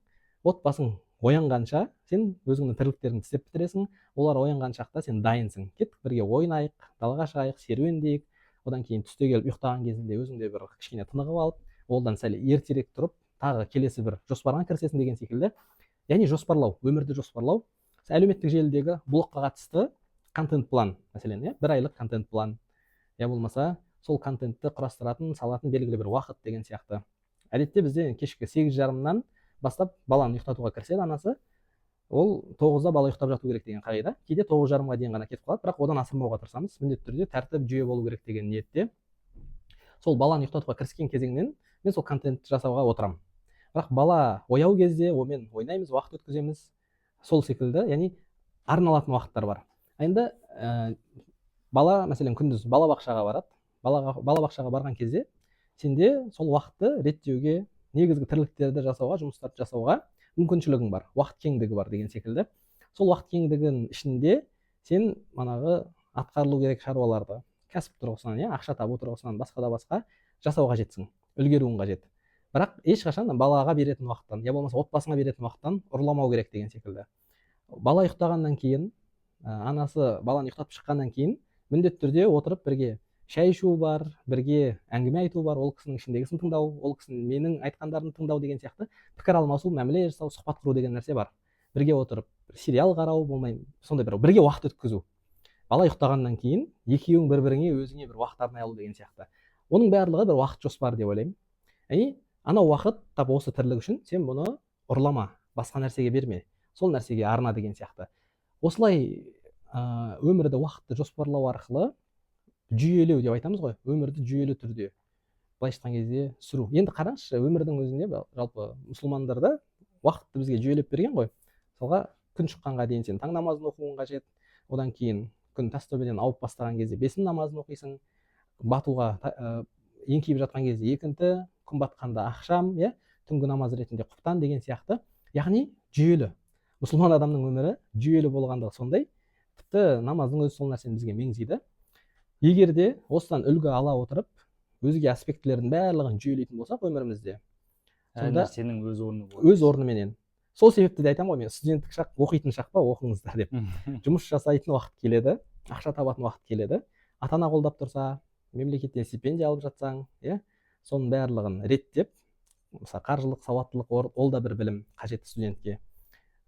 отбасың оянғанша сен өзіңнің тірліктеріңді істеп бітіресің. Олар оянған шақта сен дайынсың. Кеттік бірге ойнайық, далаға шығайық, серуендейік. Одан кейін түсте келіп ұйықтаған кезінде өзіңде бір кішкене тынығып алып, олдан сәл ертерек тұрып, тағы келесі бір жоспарға кірісесің деген секілді. Яғни жоспарлау, өмірді жоспарлау. Әлеуметтік желідегі блогқа қатысты контент план, мәселен, бір айлық контент план. Я болмаса, сол контентті құрастыратын, салатын белгілі бір уақыт деген сияқты. Әдетте бізде кешкі 8:30-нан бастап баланы ұйықтатуға кіріседі анасы. Ол 9-да бала ұйықтап жату керек деген қағида. Кейде 9:30-ға дейін ғана кетіп қалады, бірақ одан асырмауға тырысамыз. Міндетті түрде тәртіп, жүйе болу керек деген ниетте. Сол баланы ұйықтатуға кіріскен кезеңнен мен сол контентті жасауға отырамын. Бірақ бала ояу кезде мен ойнаймыз, уақыт өткіземіз. Сол секілді, яғни арналатын уақыттар бар. Енді бала, мәселен, күндіз балабақшаға барады. Балабақшаға барған кезде сенде сол уақытты реттеуге, негізгі тірліктерді жасауға, жұмыстарды жасауға мүмкіншілігің бар, уақыт кеңдігі бар деген секілді. Сол уақыт кеңдігінің ішінде сен манағы атқарылу керек шаруаларды, кәсіп тұрғысынан, ақша табу тұрғысынан, басқа да басқа жасау қажетсің, үлгеруің қажет. Бірақ ешқашан балаға беретін уақыттан, я болмаса отбасыңа беретін уақыттан ұрламау керек деген секілді. Бала ұйықтағаннан кейін, анасы баланы ұйықтатып шыққаннан кейін міндетті түрде отырып бірге шай ішу бар, бірге әңгіме айту бар, ол кісінің ішіндегісін тыңдау, ол кісінің менің айтқандарымды тыңдау деген сияқты пікір алмасу, мәміле жасау, сұхбат құру деген нәрсе бар. Бірге отырып сериал қарау болмай, сондай бірге уақыт өткізу. Бала ұйықтағаннан кейін екеуің бір-біріңе өзіңе бір уақыт арнай алу деген сияқты. Оның барлығы бір уақыт жоспары деп ойлаймын. Яғни анау уақыт тап осы тірлік үшін сен бұны ұрлама. басқа нәрсеге берме, сол нәрсеге арна деген сияқты. Осылай өмірді уақытты жоспарлау арқылы жүйелеу деп айтамыз ғой, өмірді жүйелі түрде былайша айтқан кезде сүру. Енді қараңызшы, өмірдің өзінде жалпы мұсылмандарда уақытты бізге жүйелеп берген ғой. Мысалға күн шыққанға дейін сен таң намазын оқуың қажет, одан кейін күн тастөбеден ауып бастаған кезде бесін намазын оқисың, батуға еңкейіп жатқан кезде екінті, күн батқанда ақшам, иә, түнгі намаз ретінде құптан деген сияқты. Яғни жүйелі. Мұсылман адамның өмірі жүйелі болғандығы сондай. Тіпті намаздың өзі сол нәрсені бізге меңзейді. Егер де осыдан үлгі ала отырып, өзге аспектілердің барлығын жүйелейтін болсақ өмірімізде, әр сонда нәрсенің өз орны болады. өз орныменен. Сол себепті де айтамын ғой, мен студенттік шақ, оқитын шақ па, оқыңыздар деп. Жұмыс жасайтын уақыт келеді, ақша табатын уақыт келеді. Ата-ана қолдап тұрса, мемлекеттен стипендия алып жатсаң, иә, соның барлығын реттеп, мысалы қаржылық сауаттылық, ол да бір білім қажетті студентке.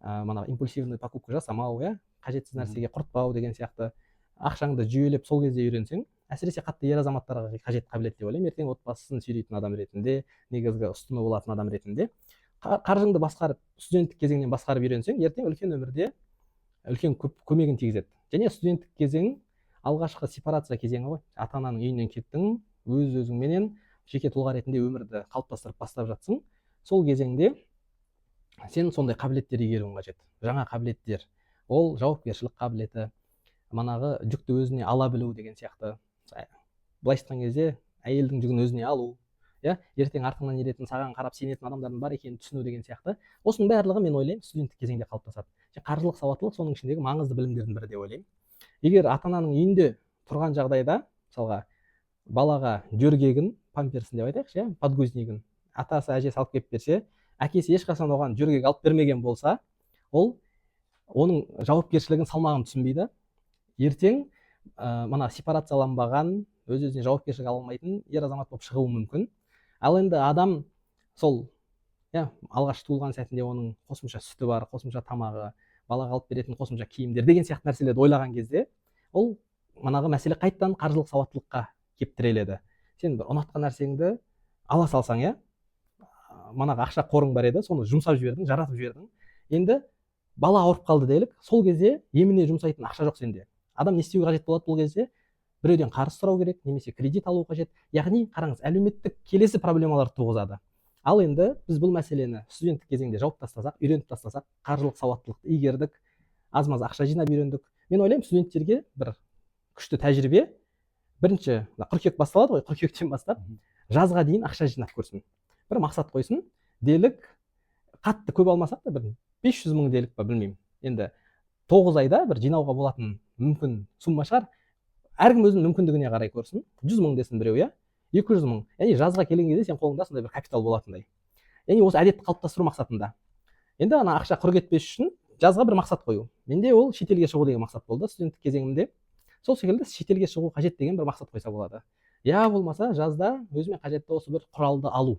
Мана импульсивный покупка жасамау, иә, қажетсіз нәрсеге құртпау деген сияқты. Ақшаңды жүйелеп сол кезде үйренсең, әсіресе қатты ер азаматтарға қажет қабілет деп ойлаймын. Ертең отбасын сүйрейтін адам ретінде, негізгі ұстыны болатын адам ретінде қаржыңды басқарып, студенттік кезеңнен басқарып үйренсең, ертең үлкен өмірде үлкен көмегін тигізеді. Және студенттік кезең алғашқы сепарация кезеңі ғой. Ата-ананың үйінен кеттің, өз-өзіңменен жеке тұлға ретінде өмірді қалыптастырып бастап жатсың. Сол кезеңде сен сондай қабілеттер игеруің қажет. Жаңа қабілеттер. Ол жауапкершілік қабілеті, манағы жүкті өзіне ала білу деген сияқты. Былайша айтқан кезде әйелдің жүгін өзіне алу, иә, ертең артыңнан еретін, саған қарап сенетін адамдардың бар екенін түсіну деген сияқты. Осының барлығы мен ойлаймын студенттік кезеңде қалыптасады. Қаржылық сауаттылық соның ішіндегі маңызды білімдердің бірі деп ойлаймын. Егер ата-ананың үйінде тұрған жағдайда, мысалға балаға жөргегін, памперсін деп айтайықшы, иә, подгузнигін атасы әжесі алып келіп берсе, әкесі ешқашан оған жөргек алып бермеген болса, ол оның жауапкершілігін салмағын түсінбейді. Ертең мана сепарацияланбаған, өз-өзіне жауапкершілік ала алмайтын ер азамат болып шығуы мүмкін. Ал енді адам сол, иә, алғаш туылған сәтінде оның қосымша сүті бар, қосымша тамағы, балаға алып беретін қосымша киімдер деген сияқты нәрселерді ойлаған кезде, ол манағы мәселе қайттан қаржылық сауаттылыққа кеп тіреледі. Сен бір ұнатқан нәрсеңді ала салсаң, иә, манағы ақша қорың бар еді, соны жұмсап жібердің, жаратып жібердің. Енді бала ауырып қалды делік, сол кезде еміне жұмсайтын ақша жоқ сенде. Адам не істеуі қажет болады бұл кезде? Біреуден қарыз сұрау керек, немесе кредит алу қажет. Яғни қараңыз, әлеуметтік келесі проблемалар туғызады. Ал енді біз бұл мәселені студенттік кезеңде жауып тастасақ, үйреніп тастасақ, қаржылық сауаттылықты игердік, аз-маз ақша жинап үйрендік. Мен ойлаймын, студенттерге бір күшті тәжірибе. Бірінші, қыркүйек басталады ғой, қыркүйектен бастап жазға дейін ақша жинап көрсін. Бір мақсат қойсын, делік қатты көп алмасақ та бір 500 мың делік па, білмеймін. Енді 9 айда бір жинауға болатын мүмкін сумма шығар. Әркім өзінің мүмкіндігіне қарай көрсін. 100 мың десін біреу, иә, 200 мың. Яғни жазға келген кезде сен қолыңда сондай бір капитал болатындай. Яғни осы әдетті қалыптастыру мақсатында. Енді ана ақша құр кетпес үшін жазға бір мақсат қою. Менде ол шетелге шығу деген мақсат болды студенттік кезеңімде. Сол секілді шетелге шығу қажет деген бір мақсат қойса болады. Я болмаса жазда өзіме қажетті осы бір құралды алу,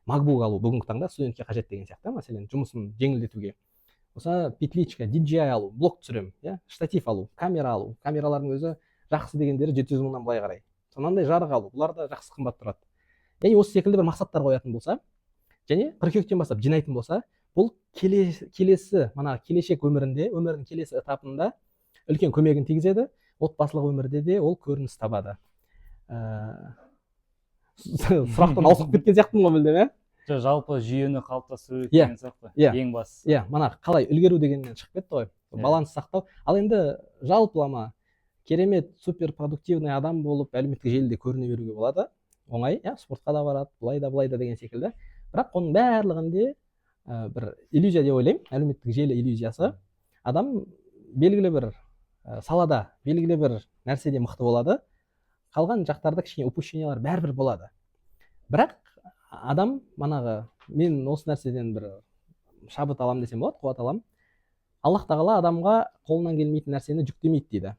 MacBook алу бүгінгі таңда студентке қажет деген сияқты, мәселен жұмысын жеңілдетуге. Осы петличка, DJI алу, блог түсірем, иә, штатив алу, камера алу. Камералардың өзі жақсы дегендері 700 мыңнан былай қарай. Сонандай жарық алу, бұлар да жақсы қымбат тұрады. Яғни осы секілді бір мақсаттар қоятын болса, және қыркүйектен бастап жинайтын болса, бұл келесі мана келешек өмірінде, өмірдің келесі этапында үлкен көмегін тигізеді. Отбасылық өмірде де ол көрініс табады. Сұрақтан ауысып кеткен сияқтымын ғой мүлдем, иә? Жалпы жүйені қалыптастыру деген сияқты. Ең бастысы. Иә, мана қалай үлгеру дегеннен шығып кетті ғой. Баланс сақтау. Ал енді жалпылама керемет, супер продуктивный адам болып әлеуметтік желіде көріне беруге болады. Оңай, иә, спортқа да барады, былай да деген секілді. Бірақ оның барлығында бір иллюзия деп ойлаймын, әлеуметтік желі иллюзиясы. Адам белгілі бір салада, белгілі бір нәрседе мықты болады. Қалған жақтарда кішкене упущениялар бәрібір болады. Бірақ адам манағы, мен осы нәрседен бір шабыт алам десем болады, қуат алам. Аллах тағала адамға қолынан келмейтін нәрсені жүктемейді дейді.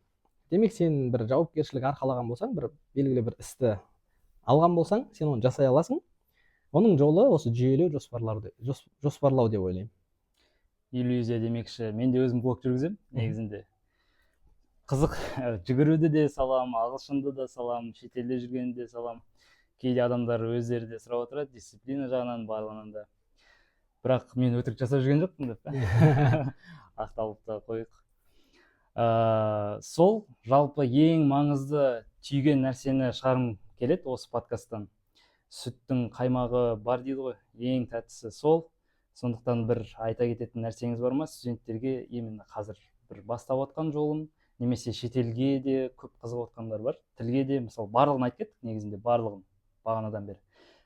Демек сен бір жауапкершілік арқалаған болсаң, бір белгілі бір істі алған болсаң, сен оны жасай аласың. Оның жолы осы жүйелеу, жоспарлау деп ойлаймын. Иллюзия демекші, мен де өзім блог жүргіземін негізінде. Қызық, жүгіруді де салам, ағылшынды да салам, шетелде жүргенді де салам. Кейде адамдар өздері де сұрап отырады, дисциплина жағынан барлығынан да. бірақ мен өтірік жасап жүрген жоқпын деп ақталып та қойық. Сол жалпы ең маңызды түйген нәрсені шығарғым келеді осы подкасттан. Сүттің қаймағы бар дейді ғой, ең тәттісі сол. Сондықтан бір айта кететін нәрсеңіз бар ма студенттерге, именно қазір бір бастап отқан жолын, немесе шетелге де көп қызығып отқандар бар, тілге де, мысалы барлығын айтып кеттік, негізінде барлығын бағанадан бері.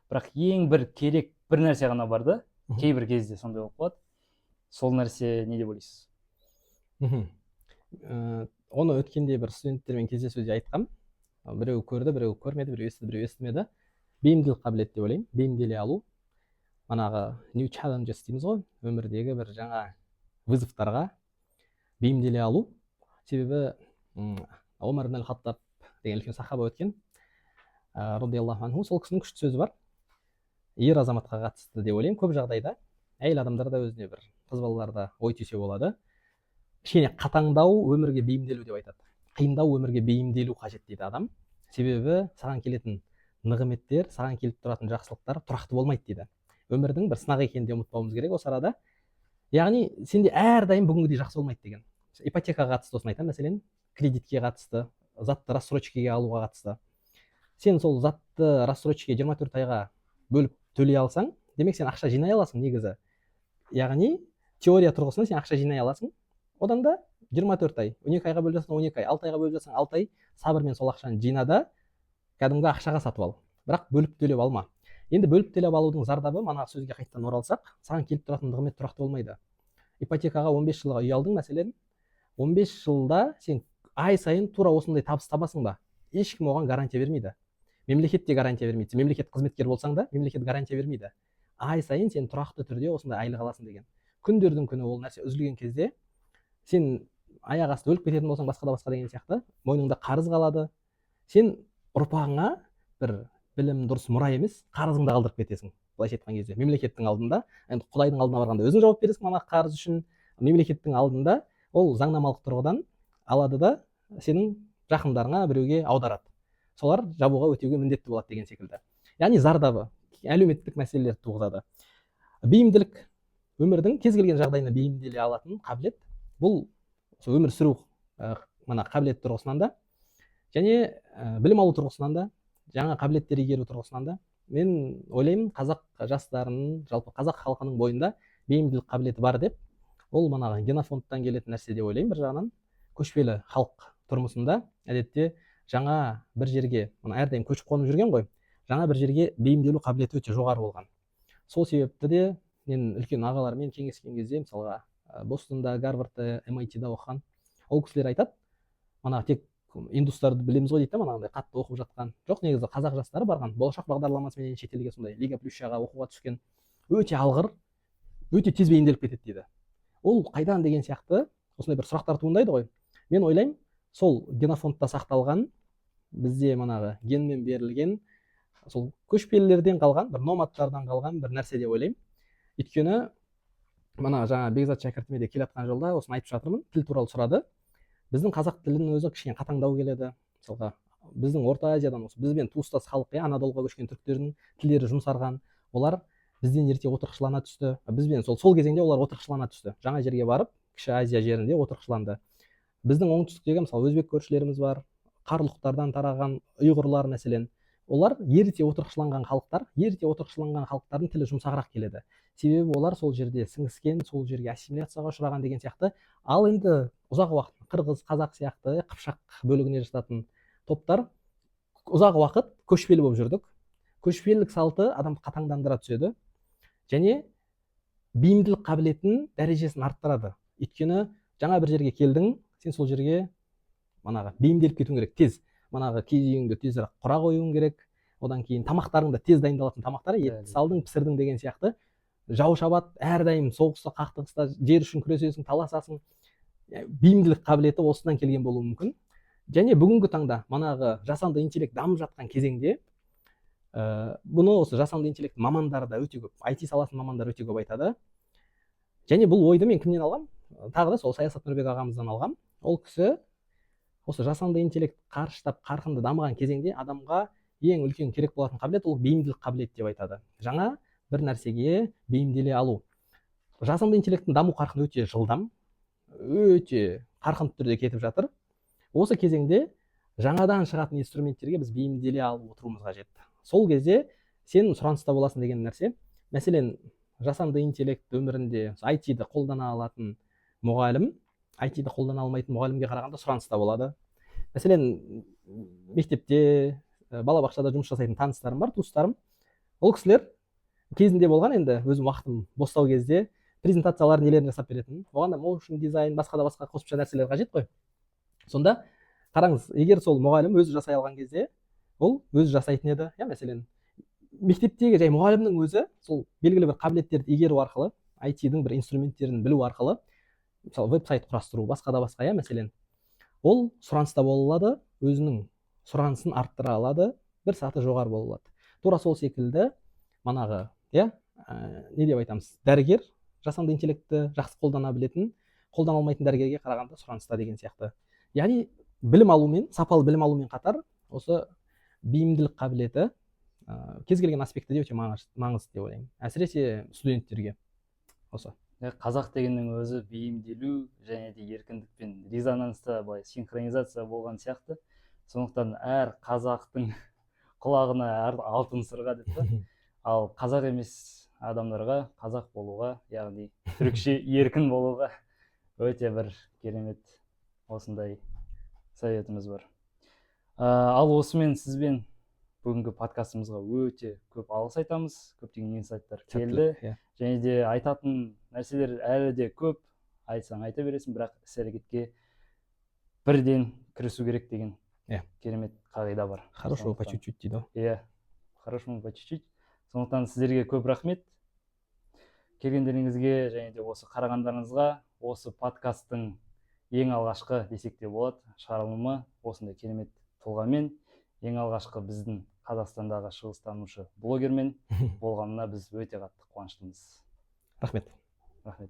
Бірақ ең бір керек бір нәрсе ғана бар да, кейбір кезде сондай болып қалады. Сол нәрсе не деп ойлайсыз? Оны өткенде бір студенттермен кездесуде айтқам. Біреу көрді, біреу көрмеді, біреу естіді, біреу естімеді. Бейімділік қабілет деп ойлаймын. Бейімделе алу. Манағы new challenges дейміз ғой, өмірдегі бір жаңа вызовтарға бейімделе алу. Себебі Омар ибн аль-Хаттаб деген үлкен сахаба өткен, радиаллаху анху, сол кісінің күшті сөзі бар. Ер азаматқа қатысты деп ойлаймын. Көп жағдайда әйел адамдар да өзіне бір қыз балаларда ой түйсе болады. Кішкене қатаңдау өмірге бейімделу деп айтады. Қиындау өмірге бейімделу қажет дейді адам. Себебі саған келетін нығметтер, саған келіп тұратын жақсылықтар тұрақты болмайды дейді. Өмірдің бір сынақ екенін де ұмытпауымыз керек осы арада. Яғни сенде әрдайым бүгінгідей жақсы болмайды деген. Ипотекаға қатысты осыны айтамын, мәселен, кредитке қатысты, затты рассрочкаға алуға қатысты. Сен сол затты рассрочкаға 24 айға бөліп төлей алсаң, демек сен ақша жинай аласың негізі. Яғни теория тұрғысынан сен ақша жинай аласың. Одан да 24 ай, 12 айға бөліп жатсаң 12 ай, 6 айға бөліп жатсаң 6 ай сабырмен сол ақшаны жинада кәдімгі ақшаға сатып ал. Бірақ бөліп төлеп алма. Енді бөліп төлеп алудың зардабы, мана сөзге қайтадан оралсақ, саған келіп тұратын нығмет тұрақты болмайды. Ипотекаға 15 жылға үй алдың, мәселен, 15 жылда сен ай сайын тура осындай табыс табасың ба? Ешкім оған гарантия бермейді. Мемлекет те гарантия бермейді. Мемлекет қызметкер болсаң да, мемлекет гарантия бермейді. Ай сайын сен тұрақты түрде осындай айлық аласың деген. Күндердің күні ол нәрсе үзілген кезде сен аяқ асты өліп кететін болсаң, басқа да деген сияқты, мойныңда қарыз қалады. Сен ұрпағыңа бір білім дұрыс мұра емес, қарызыңды қалдырып кетесің. Былайша айтқан кезде мемлекеттің алдында, енді Құдайдың алдына барғанда өзің жауап бересің мына қарыз үшін, мемлекеттің алдында ол заңнамалық тұрғыдан алады да сенің жақындарыңа біреуге аударады. Солар жабуға өтеуге міндетті болады деген секілді. Яғни зардабы, әлеуметтік мәселелер туғызады. Бейімділік, өмірдің кез келген жағдайына бейімделе алатын қабілет, бұл өмір сүру мына қабілет тұрғысынан да, және білім алу тұрғысынан да, жаңа қабілеттер игеру тұрғысынан да, мен ойлаймын қазақ жастарының, жалпы қазақ халқының бойында бейімділік қабілеті бар деп, ол манағы генофондтан келетін нәрсе деп ойлаймын. Бір жағынан көшпелі халық тұрмысында әдетте жаңа бір жерге, мына әрдайым көшіп қонып жүрген ғой, жаңа бір жерге бейімделу қабілеті өте жоғары болған. Сол себепті де мен үлкен ағалармен кеңескен кезде, мысалға Бостонда, Гарвардта, MIT-да оқыған, ол кісілер айтады, мана тек индустарды білеміз ғой дейді, манағындай қатты оқып жатқан жоқ, негізі қазақ жастары барған, болашақ бағдарламасымен шетелге сондай Лига Плющаға оқуға түскен, өте алғыр, өте тез бейімделіп кетеді дейді. Ол қайдан деген сияқты осындай бір сұрақтар туындайды ғой. Мен ойлаймын, сол генофондта сақталған, бізде манағы генмен берілген, сол көшпелілерден қалған, бір номадтардан қалған бір нәрсе деп ойлаймын. Өйткені мана жаңа Бекзат шәкіртіме де келатқан жолда осыны айтып жатырмын, тіл туралы сұрады. Біздің қазақ тілінің өзі кішкене қатаңдау келеді. Мысалға біздің Орта Азиядан, бізбен туыстас халық, Анадолуға көшкен түріктердің тілдері жұмсарған, олар бізден ерте отырықшылана түсті. Бізбен сол кезеңде олар отырықшылана түсті. Жаңа жерге барып, Кіші Азия жерінде отырықшыланды. Біздің оңтүстіктегі мысалы өзбек көршілеріміз бар, қарлұқтардан тараған ұйғырлар мәселен, олар ерте отырықшыланған халықтар, ерте отырықшыланған халықтардың тілі жұмсағырақ келеді. Себебі олар сол жерде сіңіскен, сол жерге ассимиляцияға ұшыраған деген сияқты. Ал енді ұзақ уақыт қырғыз, қазақ сияқты қыпшақ бөлігіне жататын топтар ұзақ уақыт көшпелі болып жүрдік. Көшпелілік салты адамды қатаңдандыра түседі және бейімділік қабілетінің дәрежесін арттырады. Өйткені жаңа бір жерге келдің, сен сол жерге манағы бейімделіп кетуің керек тез. Манағы киіз үйіңді тезірек құра қоюың керек. Одан кейін тамақтарың да тез дайындалатын тамақтар, етті салдың, пісірдің деген сияқты. Жау шабады, әрдайым соғыста, қақтығыста жер үшін күресесің, таласасың. Бейімділік қабілеті осыдан келген болуы мүмкін. Және бүгінгі таңда манағы жасанды интеллект дамып жатқан кезеңде бұны осы жасанды интеллект мамандары да өте көп, IT саласының мамандары өте көп айтады. Және бұл ойды мен кімнен алғам? Тағы да сол Саясат Нұрбек ағамыздан алғам. Ол кісі осы жасанды интеллект қарыштап қарқынды дамыған кезеңде адамға ең үлкен керек болатын қабілет ол бейімділік қабілет деп айтады. Жаңа бір нәрсеге бейімделе алу. жасанды интеллекттің даму қарқыны өте жылдам, өте қарқынды түрде кетіп жатыр. Осы кезеңде жаңадан шығатын инструменттерге біз бейімделе алып отыруымыз қажет. Сол кезде сен сұраныста боласың деген нәрсе. Мәселен, жасанды интеллект өмірінде IT-ді қолдана алатын мұғалім, IT-ді қолдана алмайтын мұғалімге қарағанда сұраныста болады. Мәселен, мектепте, балабақшада жұмыс жасайтын таныстарым бар, туыстарым. Ол кісілер кезінде болған, енді өзім уақытым бостау кезде презентациялар нелерін жасап беретін. Оған да motion дизайн, басқа да басқа қосымша нәрселер қажет қой. Сонда қараңыз, егер сол мұғалім өзі жасай алған кезде, ол өзі жасайтын еді. Мәселен, мектептегі жай мұғалімнің өзі сол белгілі бір қабілеттерді игеру арқылы, IT-дің бір инструменттерін білу арқылы, мысалы веб-сайт құрастыру, басқа да басқа, мәселен, ол сұраныста бола алады, өзінің сұранысын арттыра алады, бір саты жоғары бола алады. Тура сол секілді манағы, не деп айтамыз, дәрігер жасанды интеллектті жақсы қолдана білетін, қолдана алмайтын дәрігерге қарағанда сұраныста деген сияқты. Яғни білім алумен, сапалы білім алумен қатар, осы бейімділік қабілеті кез келген аспектіде өте маңызды деп ойлаймын. Әсіресе студенттерге. Осы. Қазақ дегеннің өзі бейімделу және де еркіндік пен резонанста былай синхронизация болған сияқты. Сондықтан әр қазақтың құлағына әр алтын сырға деп па. Ал қазақ емес адамдарға қазақ болуға, яғни түрікше еркін болуға өте бір керемет осындай советіміз бар. Ал осымен сізбен бүгінгі подкастымызға өте көп алғыс айтамыз. Көптеген инсайттар келді. Және де айтатын нәрселер әлі де көп. Айтсаң айта бересің, бірақ іс-әрекетке бірден кірісу керек деген керемет қағида бар. Хорошего по чуть-чуть дейді. Хорошего по чуть-чуть. Сондықтан сіздерге көп рахмет. Келгендеріңізге және де осы қарағандарыңызға, осы подкасттың ең алғашқы десек те болады шығарылымы осындай керемет тұлғамен, ең алғашқы біздің Қазақстандағы шығыстанушы блогермен болғанына біз өте қатты қуаныштымыз. Рахмет. Рахмет.